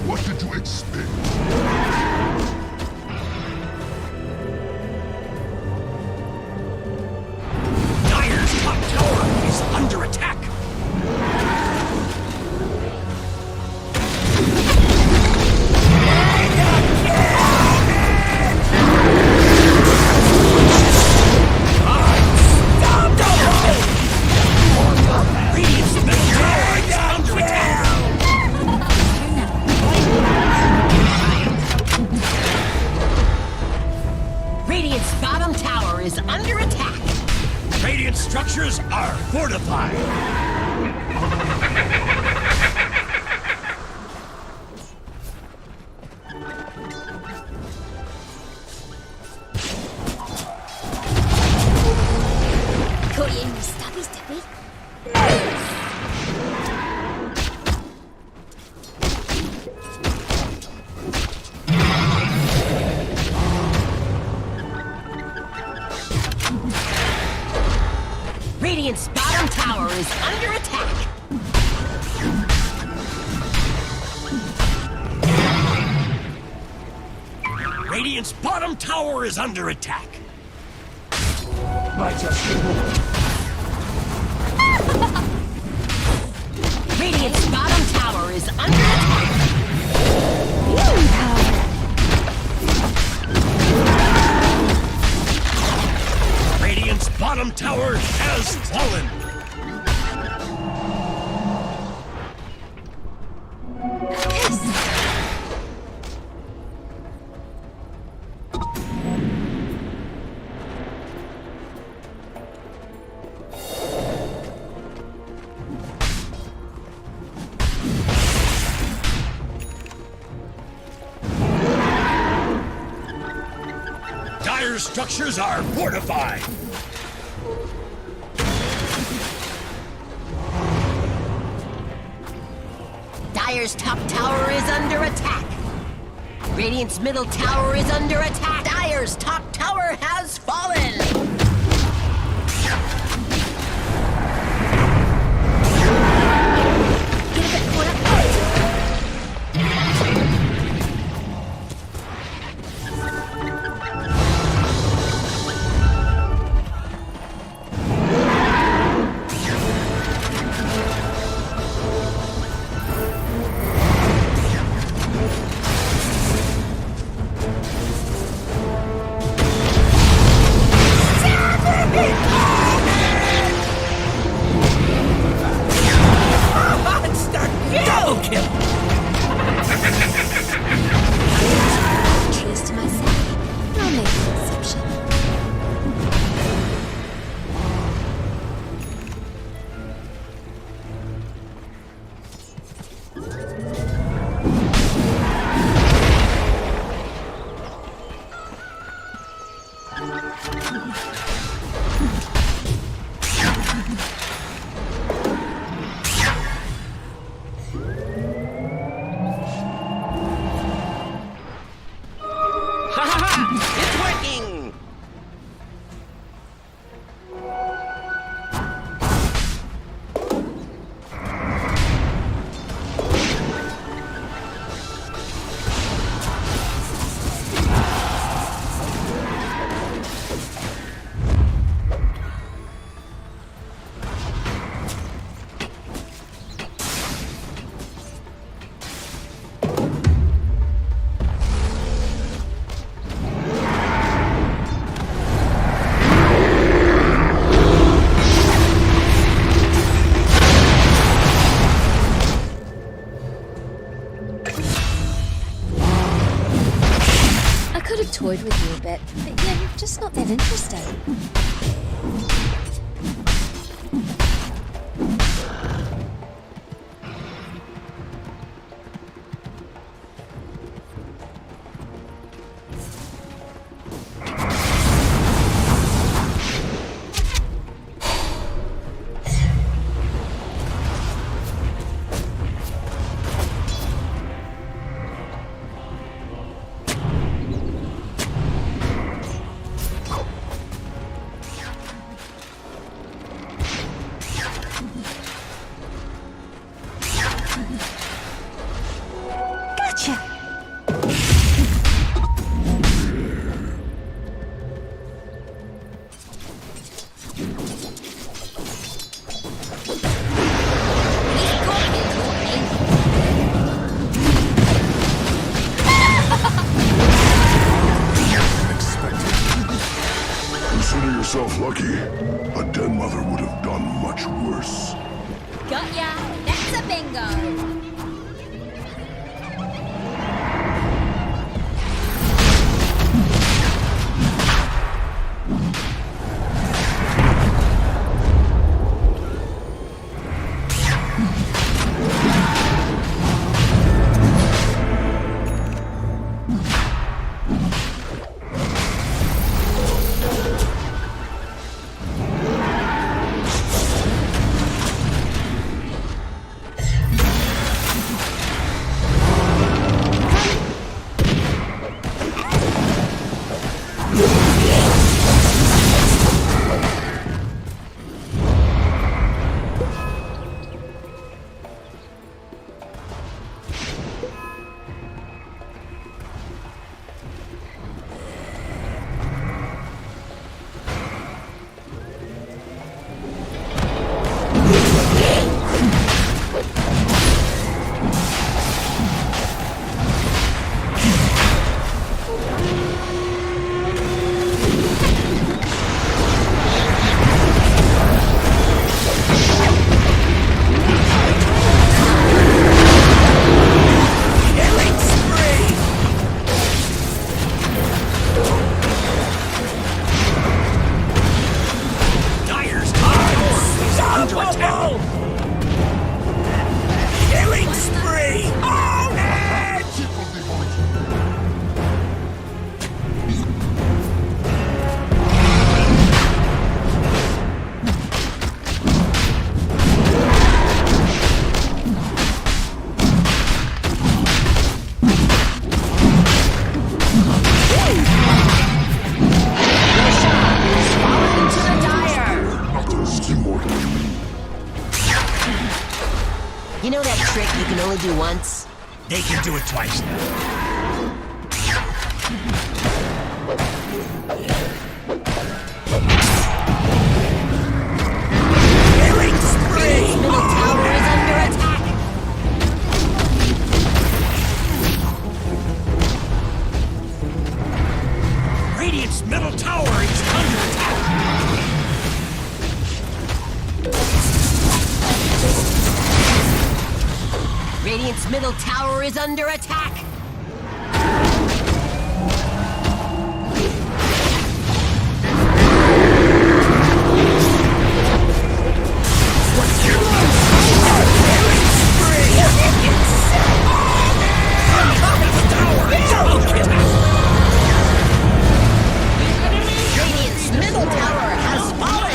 What did you expect? Dire's top tower is under attack. Radiant's middle tower is under attack. Radiant's bottom tower is under attack. Radiant structures are fortified. Caught you in your stubbies, Debbie. Radiant's bottom tower is under attack. Radiant's bottom tower is under attack. Radiant's bottom tower is under attack. Radiant's bottom tower has fallen. Dire's structures are fortified. Dire's top tower is under attack. Radiant's middle tower is under attack. Dire's top tower has fallen. Double kill. Cheers to myself. I'll make an exception. Ha ha ha! It's working! I could have toyed with you a bit, but yeah, you're just not that interesting. lucky. A den mother would have done much worse. Got ya. That's a bingo. You know that trick you can only do once? They can do it twice now. Killing spree! Middle tower is under attack! Radiant's middle tower is under attack. Radiant's middle tower is under attack! Radiant's middle tower has fallen!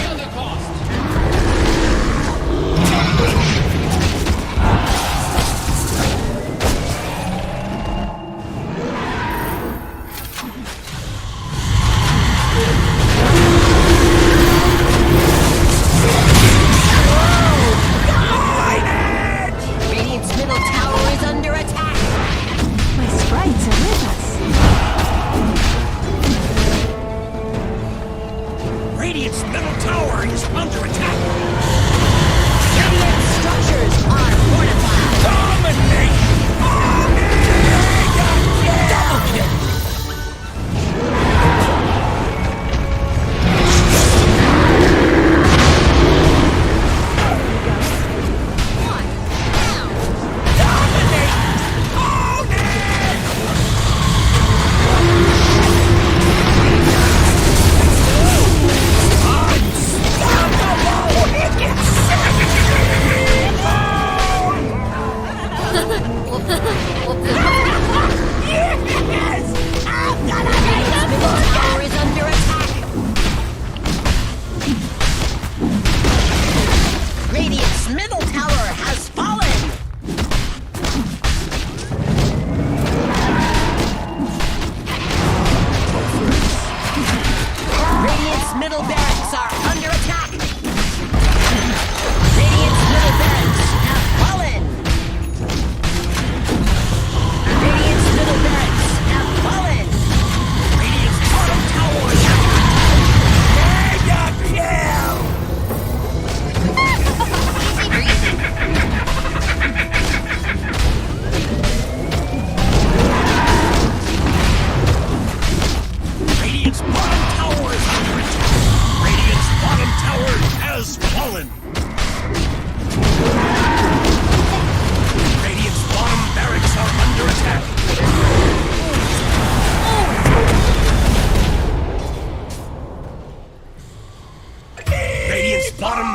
bottom